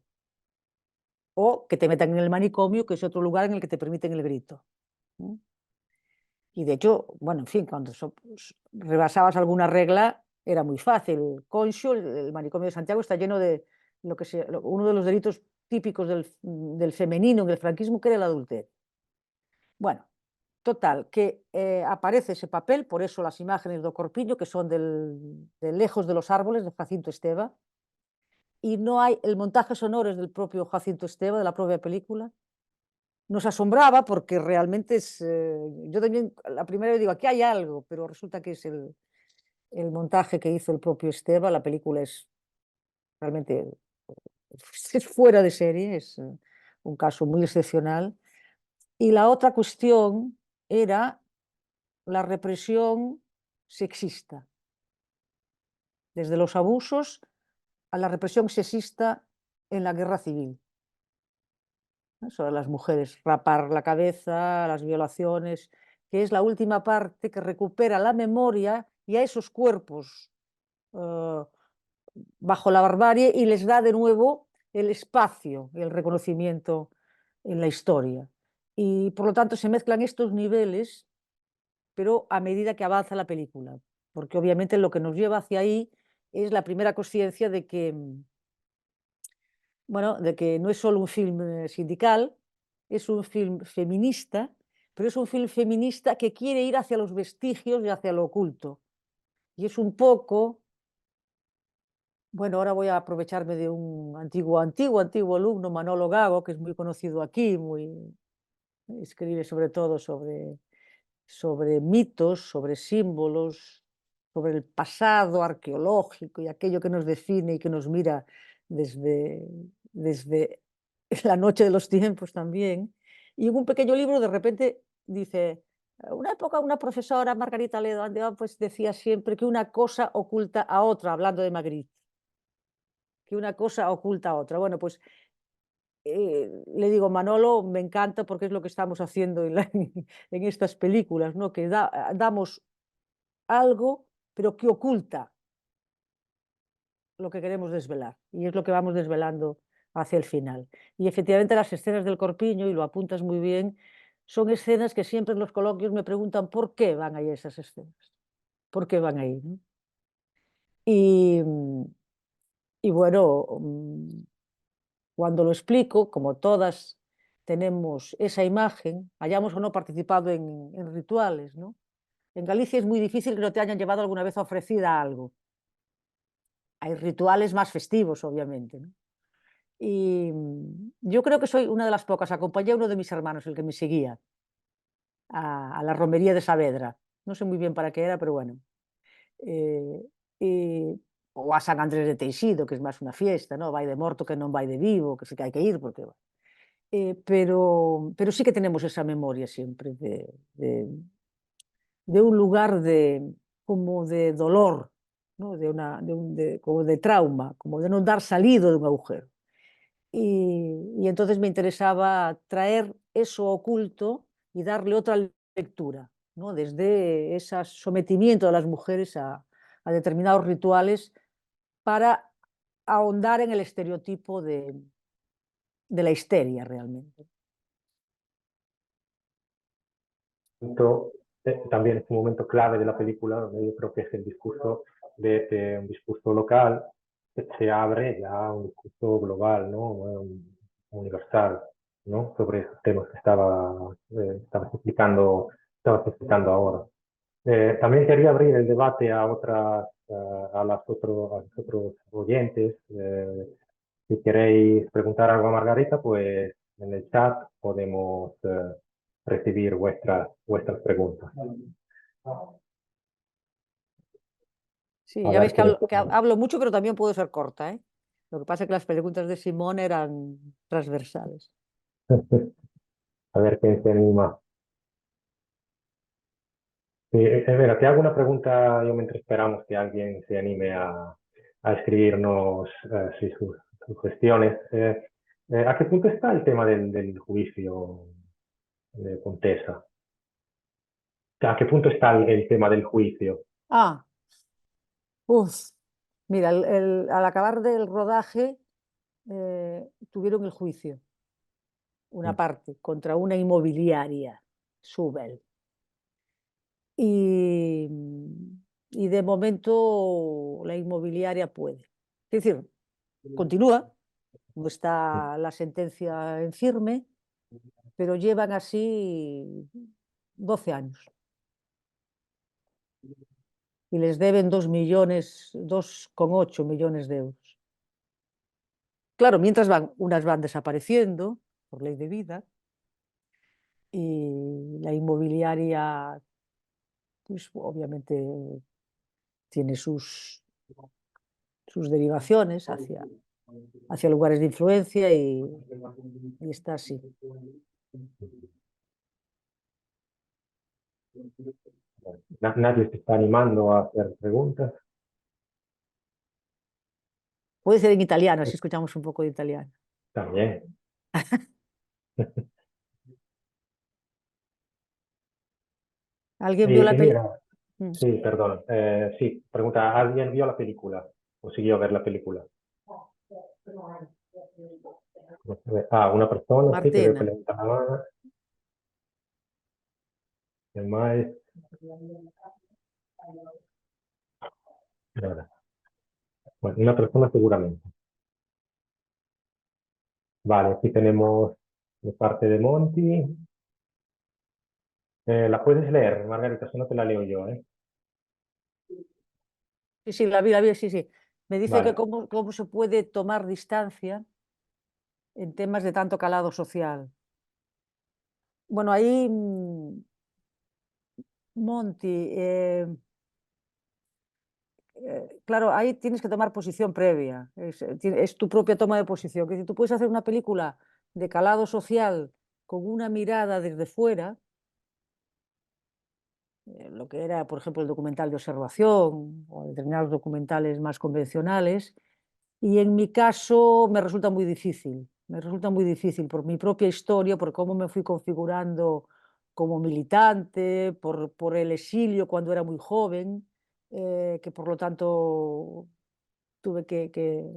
O que te metan en el manicomio, que es otro lugar en el que te permiten el grito. Y de hecho, bueno, en fin, cuando rebasabas alguna regla era muy fácil. Conxo, el manicomio de Santiago, está lleno de uno de los delitos típicos del femenino en el franquismo, que era el adulterio. Bueno, total, que aparece ese papel, por eso las imágenes do corpiño, que son de lejos de los árboles, de Jacinto Esteva, y no hay el montaje sonoro es del propio Jacinto Esteva, de la propia película. Nos asombraba porque realmente yo también la primera vez digo, aquí hay algo, pero resulta que es el montaje que hizo el propio Esteva. La película es realmente es fuera de serie, es un caso muy excepcional. Y la otra cuestión era la represión sexista, desde los abusos a la represión sexista en la guerra civil. Sobre las mujeres, rapar la cabeza, las violaciones, que es la última parte que recupera la memoria y a esos cuerpos bajo la barbarie, y les da de nuevo el espacio y el reconocimiento en la historia. Y por lo tanto se mezclan estos niveles, pero a medida que avanza la película, porque obviamente lo que nos lleva hacia ahí es la primera conciencia de que, bueno, de que no es solo un film sindical, es un film feminista, pero es un film feminista que quiere ir hacia los vestigios y hacia lo oculto. Y es un poco, bueno, ahora voy a aprovecharme de un antiguo alumno, Manolo Gago, que es muy conocido aquí, escribe sobre todo sobre mitos, sobre símbolos, sobre el pasado arqueológico y aquello que nos define y que nos mira desde la noche de los tiempos también. Y en un pequeño libro de repente dice, Una época una profesora, Margarita Ledo Andeón, pues decía siempre que una cosa oculta a otra, hablando de Magritte, que una cosa oculta a otra. Bueno, pues le digo, Manolo, me encanta porque es lo que estamos haciendo en estas películas, ¿no? Que damos algo, pero que oculta lo que queremos desvelar. Y es lo que vamos desvelando hacia el final. Y efectivamente las escenas del corpiño, y lo apuntas muy bien, son escenas que siempre en los coloquios me preguntan por qué van ahí esas escenas. ¿Por qué van ahí? ¿No? Y, y bueno, cuando lo explico, como todas tenemos esa imagen, hayamos o no participado en rituales, ¿no? En Galicia es muy difícil que no te hayan llevado alguna vez ofrecida algo. Hay rituales más festivos, obviamente, ¿no? Y yo creo que soy una de las pocas. Acompañé a uno de mis hermanos, el que me seguía, a la romería de Saavedra. No sé muy bien para qué era, pero bueno. Eh, y, o a San Andrés de Teixido, que es más una fiesta, ¿no? Vai de morto que non vai de vivo, que sí que hai que ir, porque... pero sí que tenemos esa memoria siempre de un lugar como de dolor, ¿no? Como de trauma, como de no dar salido de un agujero. Y entonces me interesaba traer eso oculto y darle otra lectura, ¿no? Desde ese sometimiento de las mujeres a determinados rituales para ahondar en el estereotipo de la histeria realmente.
También es un momento clave de la película, donde yo creo que es el discurso de un discurso local, que se abre ya a un discurso global, ¿no? Universal, ¿no? Sobre esos temas que estabas explicando ahora. También quería abrir el debate a los otros oyentes. Si queréis preguntar algo a Margarita, pues en el chat podemos recibir vuestras preguntas.
Sí,
A
ya
ver
veis
quién
que hablo mucho, pero también puedo ser corta, ¿eh? Lo que pasa es que las preguntas de Simón eran transversales.
a ver quién se anima. Sí, mira, te hago una pregunta yo mientras esperamos que alguien se anime a escribirnos sí, sus cuestiones. ¿A qué punto está el tema del juicio de Contesa? ¿A qué punto está el tema del juicio?
Ah, uf, mira, al acabar del rodaje tuvieron el juicio, una parte, contra una inmobiliaria, Subel. Y, y de momento la inmobiliaria puede. Es decir, continúa, no está la sentencia en firme, pero llevan así 12 años. Y les deben 2,8 millones de euros. Claro, mientras unas van desapareciendo por ley de vida y la inmobiliaria, pues obviamente tiene sus derivaciones hacia lugares de influencia y está así.
Nadie se está animando a hacer preguntas.
Puede ser en italiano, así escuchamos un poco de italiano.
También.
¿Alguien vio la película?
Mira, sí, perdón. Sí, pregunta, ¿alguien vio la película? ¿O siguió a ver la película? Una persona, sí, que veo que
Martina.
levanta la mano. El más. Nada. Bueno, una persona seguramente. Vale, aquí tenemos de parte de Monty. ¿La puedes leer, Margarita? Si no te la leo yo, ¿eh?
Sí, sí, la vi, sí, sí. Me dice que
Vale.
cómo se puede tomar distancia en temas de tanto calado social. Bueno, ahí, Monty, claro, ahí tienes que tomar posición previa. Es tu propia toma de posición. Que si tú puedes hacer una película de calado social con una mirada desde fuera, lo que era, por ejemplo, el documental de observación o determinados documentales más convencionales. Y en mi caso me resulta muy difícil. Me resulta muy difícil por mi propia historia, por cómo me fui configurando como militante, por el exilio cuando era muy joven, que por lo tanto tuve que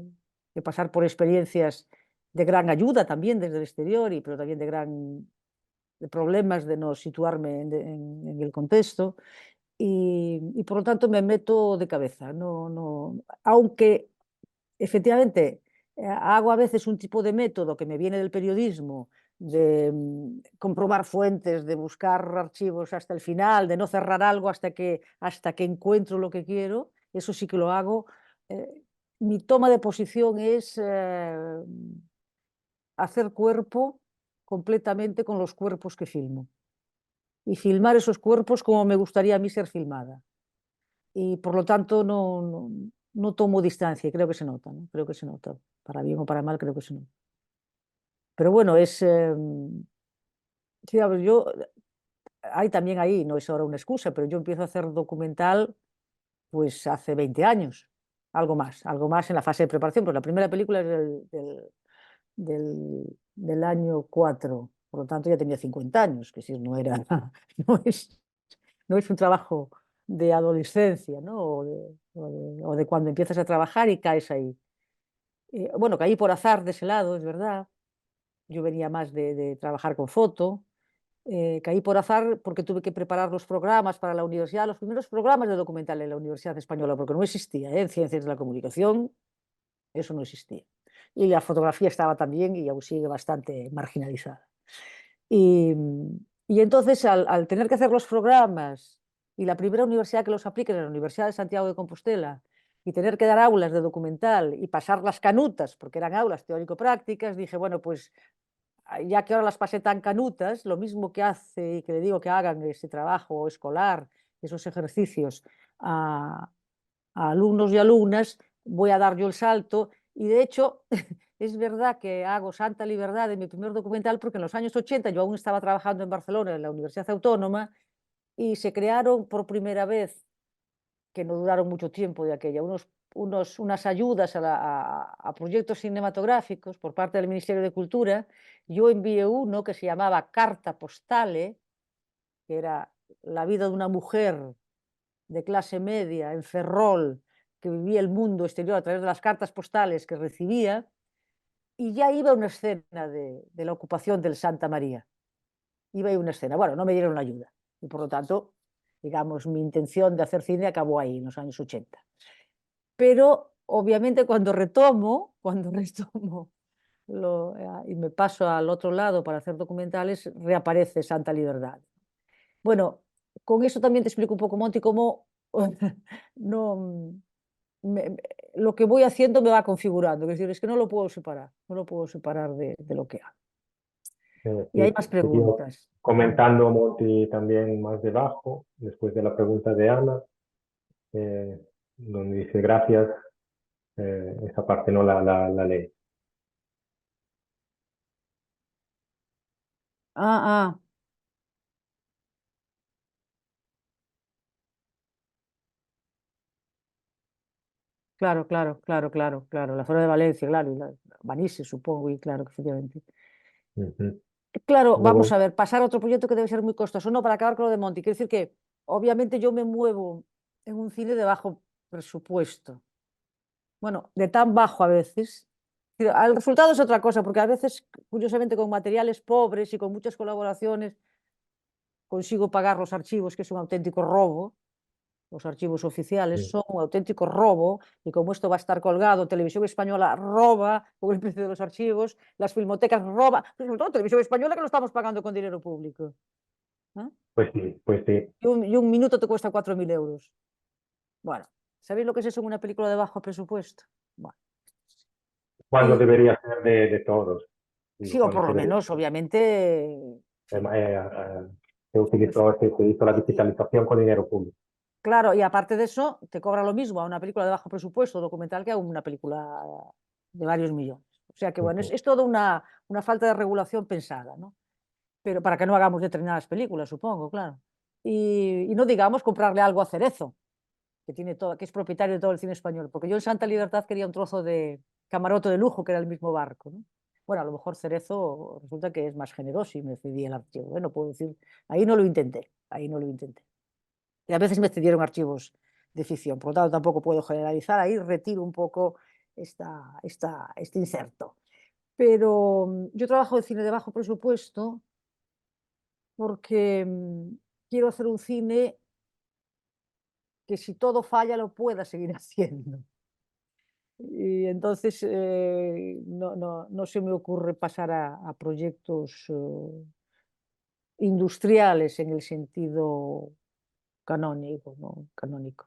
pasar por experiencias de gran ayuda también desde el exterior, pero también de problemas de no situarme en el contexto. Y por lo tanto me meto de cabeza. Aunque efectivamente hago a veces un tipo de método que me viene del periodismo, de comprobar fuentes, de buscar archivos hasta el final, de no cerrar algo hasta que encuentro lo que quiero. Eso sí que lo hago. Mi toma de posición es hacer cuerpo completamente con los cuerpos que filmo y filmar esos cuerpos como me gustaría a mí ser filmada. Y por lo tanto no tomo distancia, y creo que se nota, ¿no? Creo que se nota, para bien o para mal, creo que se nota. Pero bueno, sí, a ver, hay también ahí, no es ahora una excusa, pero yo empiezo a hacer documental pues hace 20 años, algo más en la fase de preparación, pues la primera película es del año 4, por lo tanto ya tenía 50 años, que si no era, no es, no es un trabajo de adolescencia, ¿no? O de cuando empiezas a trabajar y caes ahí. Bueno, caí por azar de ese lado, es verdad. Yo venía más de trabajar con foto. Caí por azar porque tuve que preparar los programas para la universidad, los primeros programas de documental en la Universidad Española, porque no existía, en Ciencias de la Comunicación, eso no existía. Y la fotografía estaba también y aún sigue bastante marginalizada. Y, y entonces, al tener que hacer los programas, y la primera universidad que los aplica es la Universidad de Santiago de Compostela, y tener que dar aulas de documental y pasar las canutas, porque eran aulas teórico-prácticas, dije, bueno, pues ya que ahora las pasé tan canutas, lo mismo que hace y que le digo que hagan ese trabajo escolar, esos ejercicios a alumnos y alumnas, voy a dar yo el salto. Y de hecho, es verdad que hago Santa Liberdad en mi primer documental porque en los años 80 yo aún estaba trabajando en Barcelona, en la Universidad Autónoma, y se crearon por primera vez, que no duraron mucho tiempo de aquella, unas ayudas a proyectos cinematográficos por parte del Ministerio de Cultura. Yo envié uno que se llamaba Carta Postale, que era la vida de una mujer de clase media en Ferrol, que vivía el mundo exterior a través de las cartas postales que recibía, y ya iba una escena de la ocupación del Santa María. Iba a una escena. Bueno, no me dieron la ayuda. Y por lo tanto, digamos, mi intención de hacer cine acabó ahí, en los años 80. Pero obviamente cuando retomo y me paso al otro lado para hacer documentales, reaparece Santa Liberdad. Bueno, con eso también te explico un poco, Monty, cómo no, me, lo que voy haciendo me va configurando. Es decir, es que no lo puedo separar, no lo puedo separar de lo que hago. Y hay
Sí,
más
seguimos
preguntas.
comentando Monty también más debajo, después de la pregunta de Ana, donde dice gracias, esa parte no la leí.
Ah, claro. La zona de Valencia, claro, y Manises, supongo, y claro, que efectivamente.
Ujú.
Claro, vamos
Luego,
a ver, pasar a otro proyecto que debe ser muy costoso. No, para acabar con lo de Monty, quiero decir que obviamente yo me muevo en un cine de bajo presupuesto. Bueno, de tan bajo a veces. El resultado es otra cosa, porque a veces, curiosamente, con materiales pobres y con muchas colaboraciones, consigo pagar los archivos, que es un auténtico robo. Los archivos oficiales son un auténtico robo, y como esto va a estar colgado, Televisión Española roba con el precio de los archivos, las filmotecas roban, sobre todo Televisión Española, que lo estamos pagando con dinero público. ¿Eh?
pues sí, pues sí.
Y un minuto te cuesta 4.000 euros. Bueno, ¿sabéis lo que es eso en una película de bajo presupuesto? Bueno,
Cuando
y
debería ser de todos.
sí,
Y
o por
cuando
lo menos, obviamente, sí.
se hizo la
Y,
digitalización con dinero público.
claro, y aparte de eso, te cobra lo mismo a una película de bajo presupuesto documental que a una película de varios millones. O sea que, bueno,
Ujú.
es toda una falta de regulación pensada, ¿no? Pero para que no hagamos determinadas películas, supongo, claro. Y no digamos comprarle algo a Cerezo, que es propietario de todo el cine español, porque yo en Santa Libertad quería un trozo de camarote de lujo, que era el mismo barco, ¿no? Bueno, a lo mejor Cerezo resulta que es más generoso y me cedí el archivo, ¿eh? No puedo decir, ahí no lo intenté. Y a veces me cedieron archivos de ficción, por lo tanto tampoco puedo generalizar, ahí retiro un poco este inserto. Pero yo trabajo en cine de bajo presupuesto porque quiero hacer un cine que si todo falla lo pueda seguir haciendo. Y entonces no se me ocurre pasar a proyectos industriales en el sentido canónico, ¿no? Canónico.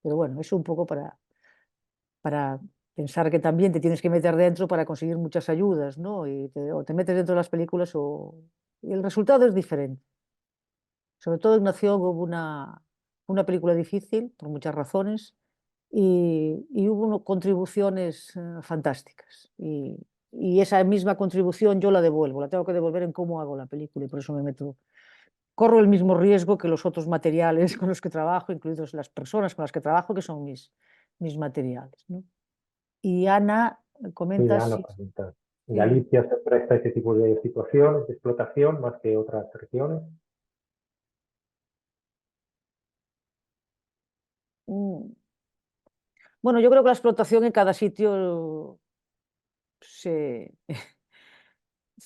Pero bueno, es un poco para pensar que también te tienes que meter dentro para conseguir muchas ayudas, ¿no? Y o te metes dentro de las películas y el resultado es diferente. Sobre todo en Nación hubo una película difícil por muchas razones y hubo contribuciones fantásticas. Y esa misma contribución yo la devuelvo, la tengo que devolver en cómo hago la película y por eso me meto. Corro el mismo riesgo que los otros materiales con los que trabajo, incluidos las personas con las que trabajo, que son mis materiales, ¿no? Y Ana,
Sí,
comentas
Ana,
si...
pregunta.
Sí.
¿Galicia se presta a ese tipo de situaciones, de explotación, más que otras regiones?
Bueno, yo creo que la explotación en cada sitio se,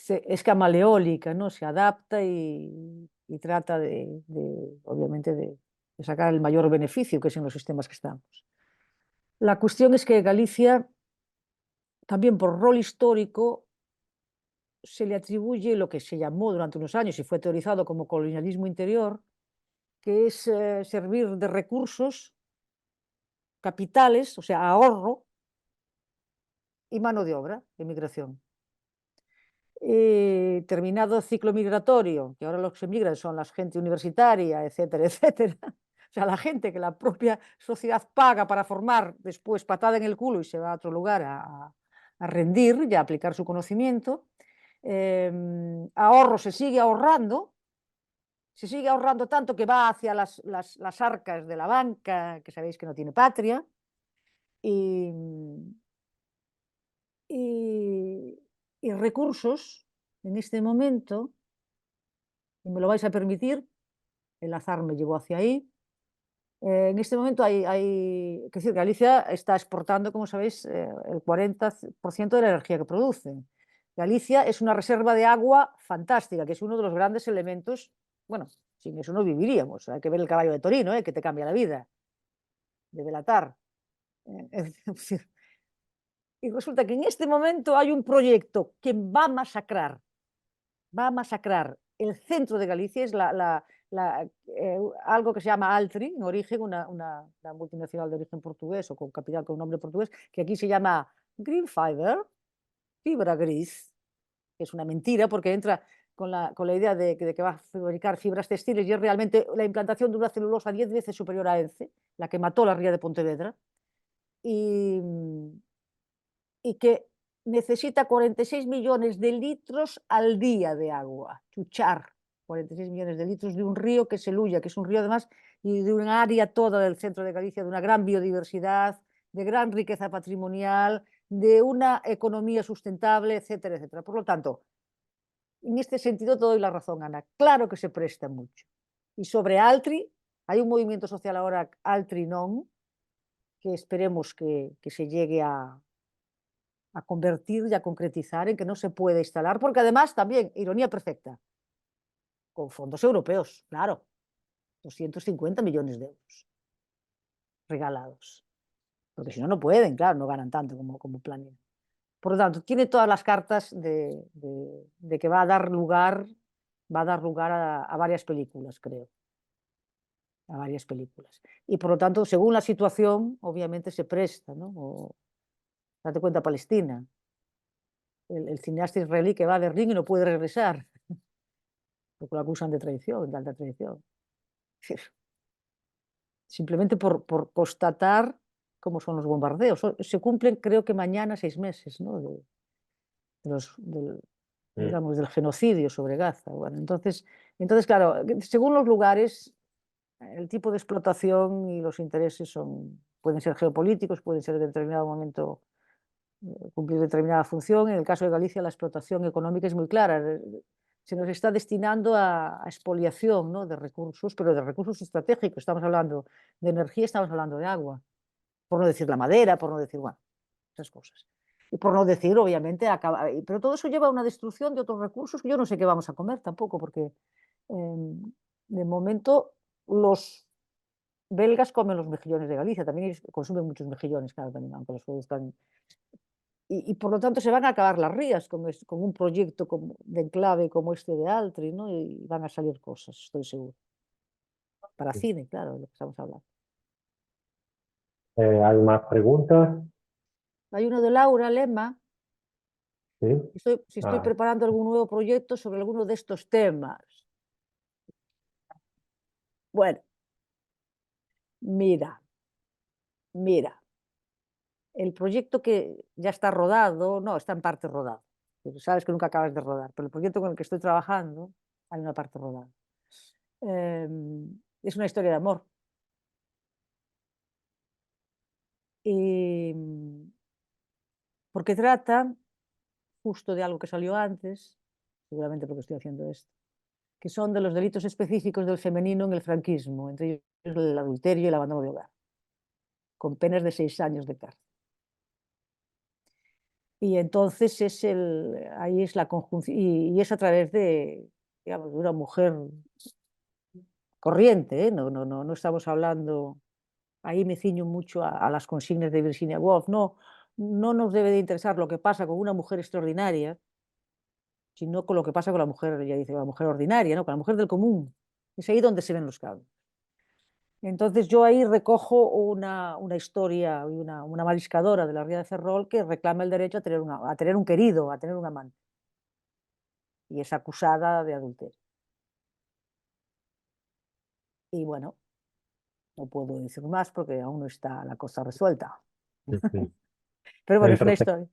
es camaleólica, ¿no? Se adapta y trata obviamente, de sacar el mayor beneficio, que es en los sistemas que estamos. La cuestión es que Galicia, también por rol histórico, se le atribuye lo que se llamó durante unos años y fue teorizado como colonialismo interior, que es servir de recursos, capitales, o sea, ahorro y mano de obra, emigración. Terminado ciclo migratorio, que ahora los que emigran son la gente universitaria, etcétera, etcétera. O sea, la gente que la propia sociedad paga para formar, después patada en el culo y se va a otro lugar a rendir y a aplicar su conocimiento. Ahorro se sigue ahorrando tanto que va hacia las arcas de la banca, que sabéis que no tiene patria, y, y recursos en este momento, y me lo vais a permitir, el azar me llevó hacia ahí. En este momento es decir, Galicia está exportando, como sabéis, el 40% de la energía que produce. Galicia es una reserva de agua fantástica, que es uno de los grandes elementos. Bueno, sin eso no viviríamos. Hay que ver el caballo de Torino, que te cambia la vida, de Belatar. Y resulta que en este momento hay un proyecto que va a masacrar el centro de Galicia, es algo que se llama Altri, en origen, una multinacional de origen portugués o con capital con nombre portugués, que aquí se llama Green Fiber, fibra gris, que es una mentira porque entra con la idea de que va a fabricar fibras textiles y es realmente la implantación de una celulosa 10 veces superior a ENCE, la que mató la ría de Pontevedra, y que necesita 46 millones de litros al día de agua, chuchar 46 millones de litros de un río que es el Ulla, que es un río además y de un área toda del centro de Galicia, de una gran biodiversidad, de gran riqueza patrimonial, de una economía sustentable, etcétera, etcétera. Por lo tanto, en este sentido te doy la razón, Ana. Claro que se presta mucho. Y sobre Altri, hay un movimiento social ahora, Altri Non, que esperemos que se llegue a convertir y a concretizar en que no se puede instalar, porque además también, ironía perfecta, con fondos europeos, claro, 250 millones de euros regalados, porque si no, no pueden, claro, no ganan tanto como planean. Por lo tanto, tiene todas las cartas de que va a dar lugar a varias películas, creo, a varias películas. Y por lo tanto, según la situación, obviamente se presta, ¿no? Date cuenta, Palestina, el cineasta israelí que va a Berlín y no puede regresar, porque lo acusan de traición, de alta traición. Simplemente por constatar cómo son los bombardeos. Se cumplen, creo que mañana, 6 meses, ¿no? digamos, del genocidio sobre Gaza. Bueno, entonces, claro, según los lugares, el tipo de explotación y los intereses pueden ser geopolíticos, pueden ser de determinado momento cumplir determinada función. En el caso de Galicia, la explotación económica es muy clara. Se nos está destinando a expoliación, ¿no?, de recursos, pero de recursos estratégicos. Estamos hablando de energía, estamos hablando de agua, por no decir la madera, por no decir, bueno, esas cosas. Y por no decir, obviamente, pero todo eso lleva a una destrucción de otros recursos que yo no sé qué vamos a comer tampoco, porque de momento los belgas comen los mejillones de Galicia, también ellos consumen muchos mejillones, claro, también, aunque los produzcan. Y por lo tanto se van a acabar las rías con un proyecto de enclave como este de Altri, ¿no? Y van a salir cosas, estoy seguro. Para cine, claro, de lo que estamos hablando.
¿Hay más preguntas?
Hay uno de Laura Lema.
Sí.
Si estoy preparando algún nuevo proyecto sobre alguno de estos temas. Bueno, mira, el proyecto que ya está rodado, no, está en parte rodado. Sabes que nunca acabas de rodar, pero el proyecto con el que estoy trabajando hay una parte rodada. Es una historia de amor. Y porque trata justo de algo que salió antes, seguramente porque estoy haciendo esto, que son de los delitos específicos del femenino en el franquismo, entre ellos el adulterio y el abandono de hogar, con penas de 6 años de cárcel. Y entonces ahí es la conjunción, y es a través digamos, de una mujer corriente, ¿eh? No estamos hablando, ahí me ciño mucho a las consignas de Virginia Woolf, no nos debe de interesar lo que pasa con una mujer extraordinaria, sino con lo que pasa con la mujer, ya dice, con la mujer ordinaria, ¿no?, con la mujer del común. Es ahí donde se ven los cambios. Entonces yo ahí recojo una historia y una mariscadora de la Ría de Ferrol que reclama el derecho a tener un querido, a tener un amante. Y es acusada de adulterio. Y bueno, no puedo decir más porque aún no está la cosa resuelta. Pero bueno, es una historia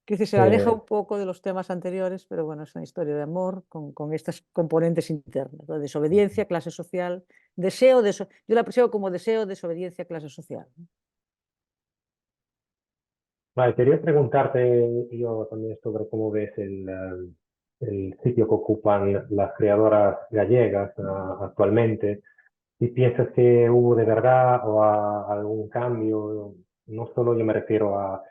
que se aleja un poco de los temas anteriores, pero bueno, es una historia de amor con estas componentes internas, ¿no? Desobediencia, clase social, yo la percibo como deseo, desobediencia, clase social.
Vale, quería preguntarte yo también sobre cómo ves el sitio que ocupan las creadoras gallegas actualmente. Si piensas que hubo de verdad o algún cambio, no solo yo me refiero a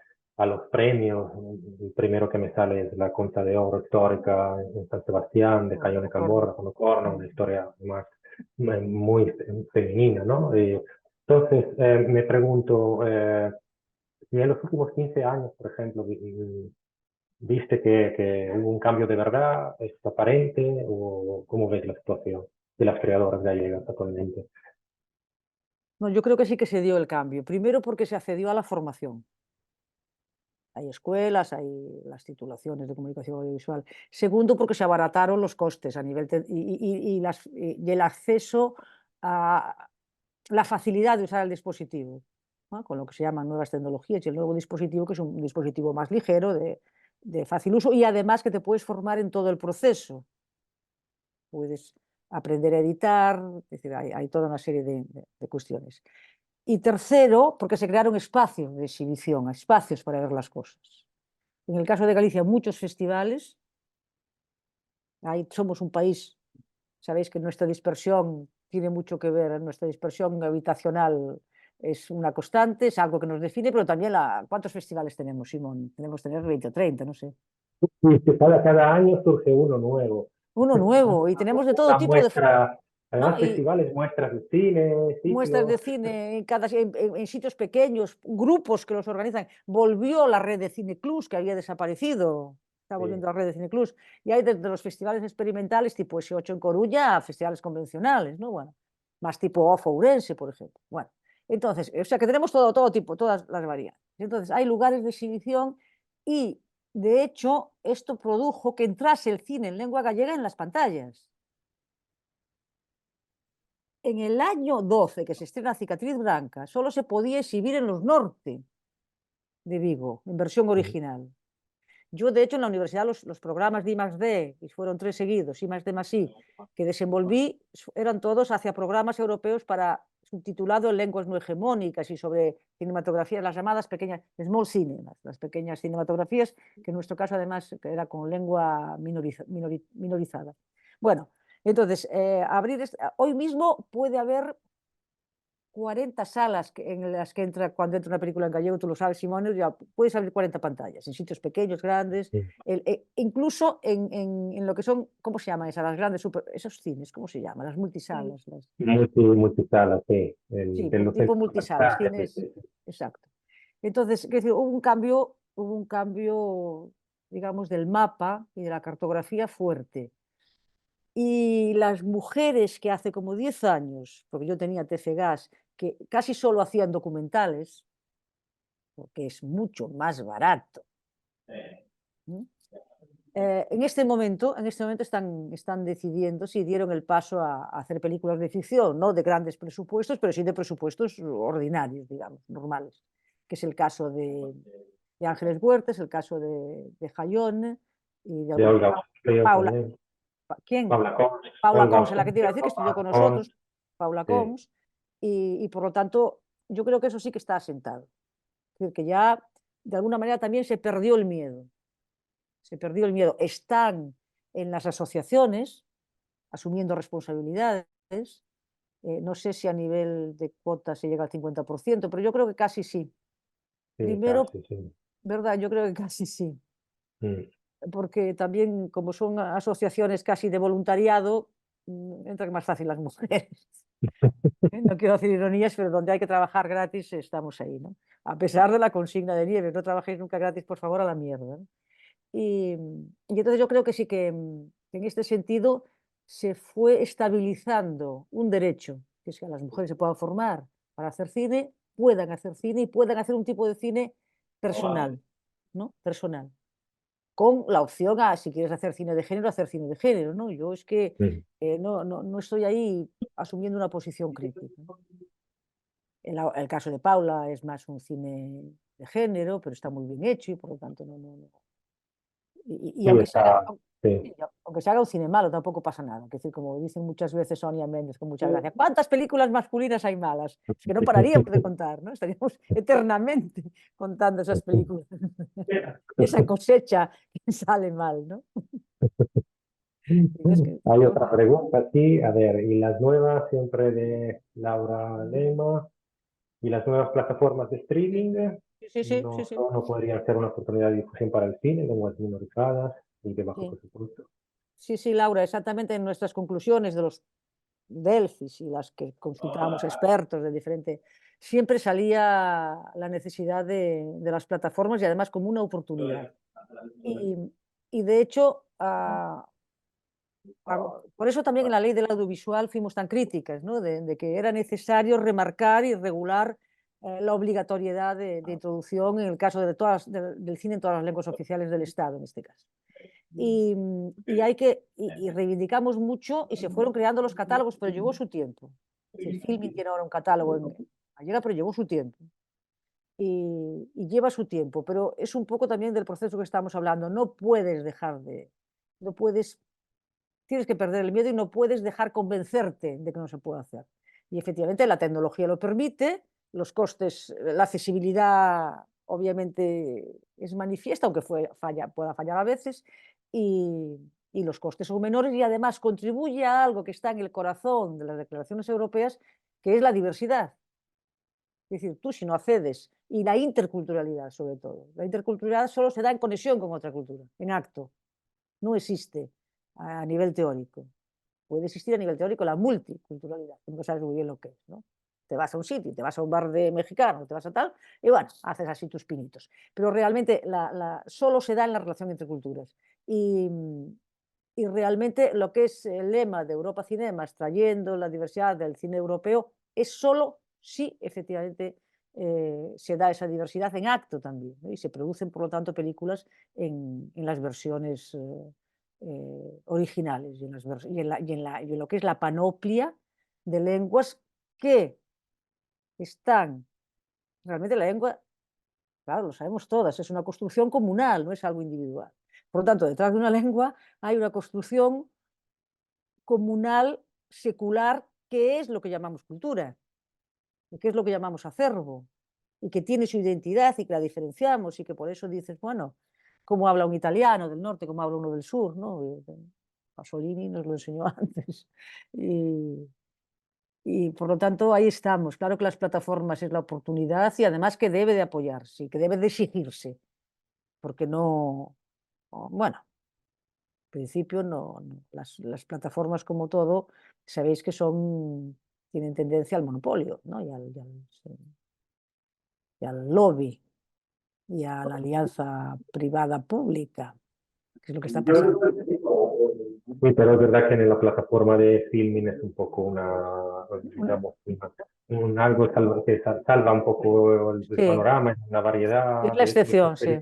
los premios, el primero que me sale es la Concha de Oro histórica en San Sebastián, de Cayo de Camorra, con Ocorno, una historia más muy femenina, ¿no? Entonces, me pregunto, si en los últimos 15 años, por ejemplo, viste que hubo un cambio de verdad, ¿es aparente o cómo ves la situación de las creadoras gallegas actualmente?
No, yo creo que sí que se dio el cambio. Primero porque se accedió a la formación. Hay escuelas, hay las titulaciones de comunicación audiovisual. Segundo, porque se abarataron los costes a nivel y el acceso a la facilidad de usar el dispositivo, ¿no?, con lo que se llaman nuevas tecnologías, y el nuevo dispositivo, que es un dispositivo más ligero, de fácil uso, y además que te puedes formar en todo el proceso. Puedes aprender a editar, es decir, hay toda una serie de cuestiones. Y tercero, porque se crearon espacios de exhibición, espacios para ver las cosas. En el caso de Galicia, muchos festivales. Somos un país, sabéis que nuestra dispersión tiene mucho que ver, nuestra dispersión habitacional es una constante, es algo que nos define, pero también ¿cuántos festivales tenemos, Simón? Tenemos que tener 20 o 30, no sé.
Sí, que cada año surge uno nuevo.
Uno nuevo, y tenemos de todo
Una
tipo
muestra,
¿no?
además festivales, muestras de cine,
Muestras de
sitios.
cine en sitios pequeños, grupos que los organizan. Volvió la red de Cine Clus, que había desaparecido. Está volviendo la red de Cine Clus. Y hay desde los festivales experimentales tipo S8 en Coruña a festivales convencionales, ¿no? Bueno, más tipo OFO Ourense, por ejemplo. Bueno, entonces, o sea que tenemos todo tipo, todas las variantes. Entonces, hay lugares de exhibición y, de hecho, esto produjo que entrase el cine en lengua gallega en las pantallas. En el año 12, que se estrena Cicatriz Blanca, solo se podía exhibir en los norte de Vigo, en versión original. Yo, de hecho, en la universidad los programas de I+D, y fueron 3 seguidos, I+D+I, que desenvolví, eran todos hacia programas europeos para subtitulado en lenguas no hegemónicas y sobre cinematografías, las llamadas pequeñas, small cinemas, las pequeñas cinematografías, que en nuestro caso además era con lengua minorizada. Bueno, entonces, hoy mismo puede haber 40 salas en las que entra, cuando entra una película en gallego, tú lo sabes, Simone, ya puedes abrir 40 pantallas, en sitios pequeños, grandes,
Sí.
incluso en lo que son, ¿cómo se llaman esas? Las grandes, esos cines, ¿cómo se llaman? Las multisalas.
Multisala, sí.
Sí,
De los
tipo
centros
multisalas,
comerciales,
cines, exacto. Entonces, quiero decir, hubo un cambio, digamos, del mapa y de la cartografía fuerte. Y las mujeres que hace como 10 años, porque yo tenía TCGAS, que casi solo hacían documentales, porque es mucho más barato. ¿Mm? En este momento están decidiendo si dieron el paso a hacer películas de ficción, no de grandes presupuestos, pero sí de presupuestos ordinarios, digamos, normales, que es el caso de Ángeles Huertas, el caso de Jayón y de
de Olga Fleo
Paula.
también,
¿Quién?
Paula Cons,
Paula
Olga
Cons, es la que te iba a decir, que estudió con
Paula Cons,
nosotros, Paula
sí,
Cons, y por lo tanto yo creo que eso sí que está asentado. Es decir, que ya de alguna manera también se perdió el miedo. Se perdió el miedo. Están en las asociaciones asumiendo responsabilidades. No sé si a nivel de cuotas se llega al 50%, pero yo creo que casi sí.
sí,
Primero,
casi, sí.
¿verdad? Yo creo que casi sí.
Mm.
Porque también, como son asociaciones casi de voluntariado, entran más fácil las mujeres. No quiero hacer ironías, pero donde hay que trabajar gratis estamos ahí, ¿no? A pesar de la consigna de Nieves, no trabajéis nunca gratis, por favor, a la mierda, ¿no? Y entonces yo creo que sí que en este sentido se fue estabilizando un derecho, que es que las mujeres se puedan formar para hacer cine, puedan hacer cine y puedan hacer un tipo de cine personal, ¿no? Personal. Con la opción a, si quieres hacer cine de género, ¿no? Yo es que
Mm.
no estoy ahí asumiendo una posición crítica. El caso de Paula es más un cine de género, pero está muy bien hecho y por lo tanto no. Y
Sí,
aunque
está, sí.
aunque se haga un cine malo, tampoco pasa nada. Es decir, como dicen muchas veces Sonia Méndez con mucha gracia, ¿cuántas películas masculinas hay malas? Es que no pararíamos de contar, ¿no? Estaríamos eternamente contando esas películas. Esa cosecha que sale mal, ¿no?
Hay otra pregunta aquí, a ver, y las nuevas, siempre de Laura Lema, y las nuevas plataformas de streaming
Sí.
no podrían ser una oportunidad de difusión para el cine, lenguas minorizadas y de bajo
Sí.
presupuesto.
Sí, Laura, exactamente en nuestras conclusiones de los Delfis y las que consultábamos expertos de diferente, siempre salía la necesidad de las plataformas y además como una oportunidad. Y de hecho, por eso también en la ley del audiovisual fuimos tan críticas, ¿no? De que era necesario remarcar y regular la obligatoriedad de introducción en el caso del cine en todas las lenguas oficiales del Estado, en este caso. Y reivindicamos mucho y se fueron creando los catálogos, pero llevó su tiempo. Es decir, Filmin tiene ahora un catálogo en gallega, pero llevó su tiempo. Y lleva su tiempo, pero es un poco también del proceso que estamos hablando. No puedes tienes que perder el miedo y no puedes dejar convencerte de que no se puede hacer. Y efectivamente la tecnología lo permite, los costes, la accesibilidad obviamente es manifiesta, aunque pueda fallar a veces, y los costes son menores y además contribuye a algo que está en el corazón de las declaraciones europeas, que es la diversidad. Es decir, tú si no accedes, y la interculturalidad sobre todo, la interculturalidad solo se da en conexión con otra cultura, en acto, no existe a nivel teórico. Puede existir a nivel teórico la multiculturalidad, tú no sabes muy bien lo que es, ¿no? Te vas a un sitio, te vas a un bar de mexicano, te vas a tal, y bueno, haces así tus pinitos. Pero realmente solo se da en la relación entre culturas. Y realmente lo que es el lema de Europa Cinemas, trayendo la diversidad del cine europeo, es solo si efectivamente se da esa diversidad en acto también, ¿no? Y se producen, por lo tanto, películas en las versiones originales y en lo que es la panoplia de lenguas que están, realmente la lengua claro, lo sabemos todas, es una construcción comunal, no es algo individual. Por lo tanto, detrás de una lengua hay una construcción comunal, secular, que es lo que llamamos cultura, y que es lo que llamamos acervo, y que tiene su identidad y que la diferenciamos, y que por eso dices, bueno, cómo habla un italiano del norte, cómo habla uno del sur, ¿no? Pasolini nos lo enseñó antes. Y por lo tanto ahí estamos. Claro que las plataformas es la oportunidad y además que debe de apoyarse y que debe de exigirse, porque no, bueno, al principio las plataformas como todo, sabéis que tienen tendencia al monopolio, ¿no? Y al lobby y a la alianza privada-pública, que es lo que está pasando.
Sí, pero es verdad que en la plataforma de Filmin es un poco digamos, algo que salva un poco el
Sí,
panorama, es una variedad
es la
de
excepción, sí.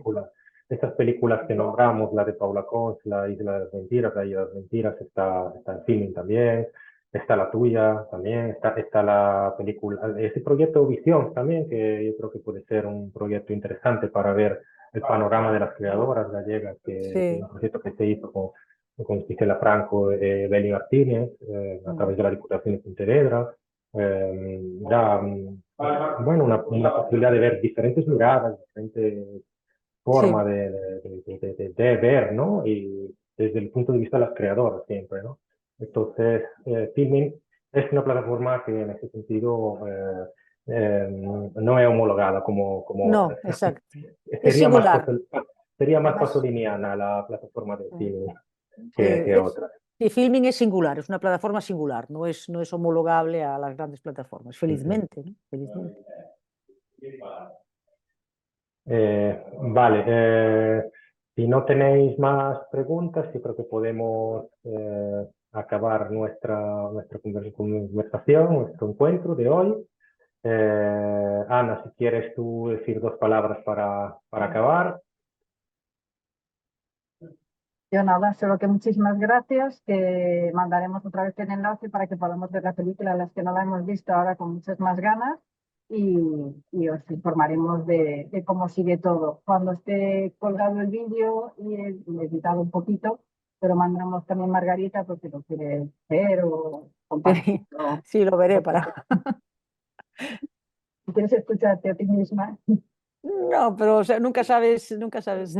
estas películas que nombramos, la de Paula Cons, la Isla de las Mentiras, la Isla de las Mentiras, está en Filmin también, está la tuya también, está la película, ese proyecto Visión también, que yo creo que puede ser un proyecto interesante para ver el panorama de las creadoras gallegas, que es
Sí.
un proyecto que se hizo con Gisela Franco y Beli Martínez, a través de la Diputación de Pontevedra. Da, bueno, una posibilidad de ver diferentes miradas, diferentes
Sí.
formas de ver, ¿no? Y desde el punto de vista de las creadoras siempre, ¿no? Entonces, Filmin es una plataforma que en ese sentido no es homologada como
No,
otras.
exacto. Es
Sería más,
singular.
sería más
Además,
pasoliniana la plataforma de Filmin
sí,
que otras.
sí, Filmin es singular, es una plataforma singular, no es homologable a las grandes plataformas, felizmente, ¿no? Felizmente.
Vale, si no tenéis más preguntas, yo creo que podemos acabar nuestra conversación, nuestro encuentro de hoy. Ana, si quieres tú decir dos palabras para acabar.
Yo nada, solo que muchísimas gracias, que mandaremos otra vez el enlace para que podamos ver la película, las que no la hemos visto ahora con muchas más ganas, y os informaremos de cómo sigue todo. Cuando esté colgado el vídeo y editado un poquito, pero mandamos también Margarita porque lo quiere ver o compartir.
Sí, sí, lo veré para.
Si quieres escucharte a ti misma.
No, pero o sea, nunca sabes, nunca sabes.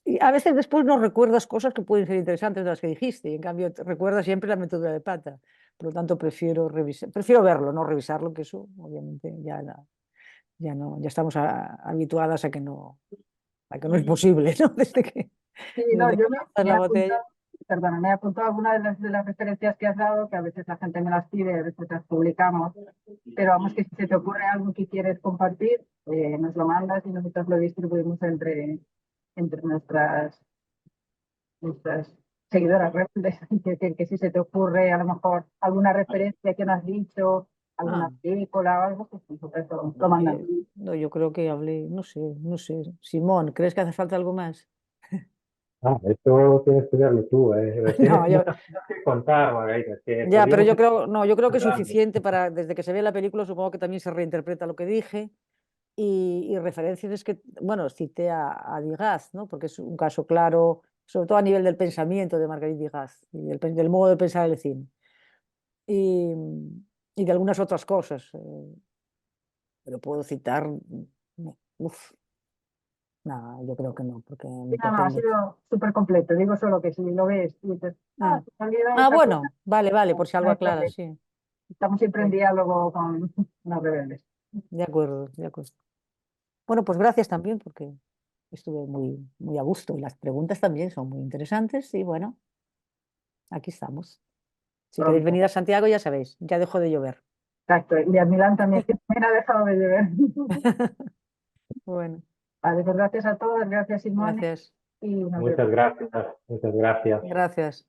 Y a veces después no recuerdas cosas que pueden ser interesantes de las que dijiste, y en cambio recuerdas siempre la metedura de pata. Por lo tanto, prefiero verlo, no revisarlo, que eso, obviamente, ya no, ya estamos habituadas a que no es posible, ¿no?
Sí, no,
Desde que
yo
lanzas
me he
la botella.
apuntado, perdona, me he apuntado algunas de las referencias que has dado, que a veces la gente me las pide, a veces las publicamos, pero vamos, que si se te ocurre algo que quieres compartir, nos lo mandas y nosotros lo distribuimos entre nuestras seguidoras rebeldes. Que si se te ocurre a lo mejor alguna referencia que no has dicho, alguna
Ah,
película o algo, pues nosotros lo mandamos.
no, yo creo que hablé, no sé. Simón, ¿crees que hace falta algo más?
Esto tienes que verlo tú,
No,
tienes muchas cosas que contar, Margarita, es que
ya, pero
podríamos
yo
estar
creo, no, yo creo que es
hablando.
suficiente para, desde que se ve la película, supongo que también se reinterpreta lo que dije. Y referencias es que, bueno, cité a Digaz, ¿no? Porque es un caso claro, sobre todo a nivel del pensamiento de Marguerite Digaz y del modo de pensar el cine. Y, y de algunas otras cosas. Pero puedo citar, uf, no, yo creo que no, porque
Sí, no, no, ha
depende.
sido súper completo. Digo solo que si lo ves y dices,
Ah,
se me olvidó esta cosa,
bueno, vale, por si algo
no hay
aclara,
problema.
sí.
Estamos siempre en
Sí,
diálogo con los rebeldes.
de acuerdo, de acuerdo. Bueno, pues gracias también porque estuve muy, muy a gusto y las preguntas también son muy interesantes y bueno, aquí estamos. Si queréis
Pronto.
venir a Santiago, ya sabéis, ya dejó de llover.
Exacto. Y a Milán también, que también ha dejado de llover.
Bueno,
Vale, pues gracias a todos, gracias Simone
gracias.
y nos vemos.
Muchas gracias, muchas gracias.
Gracias.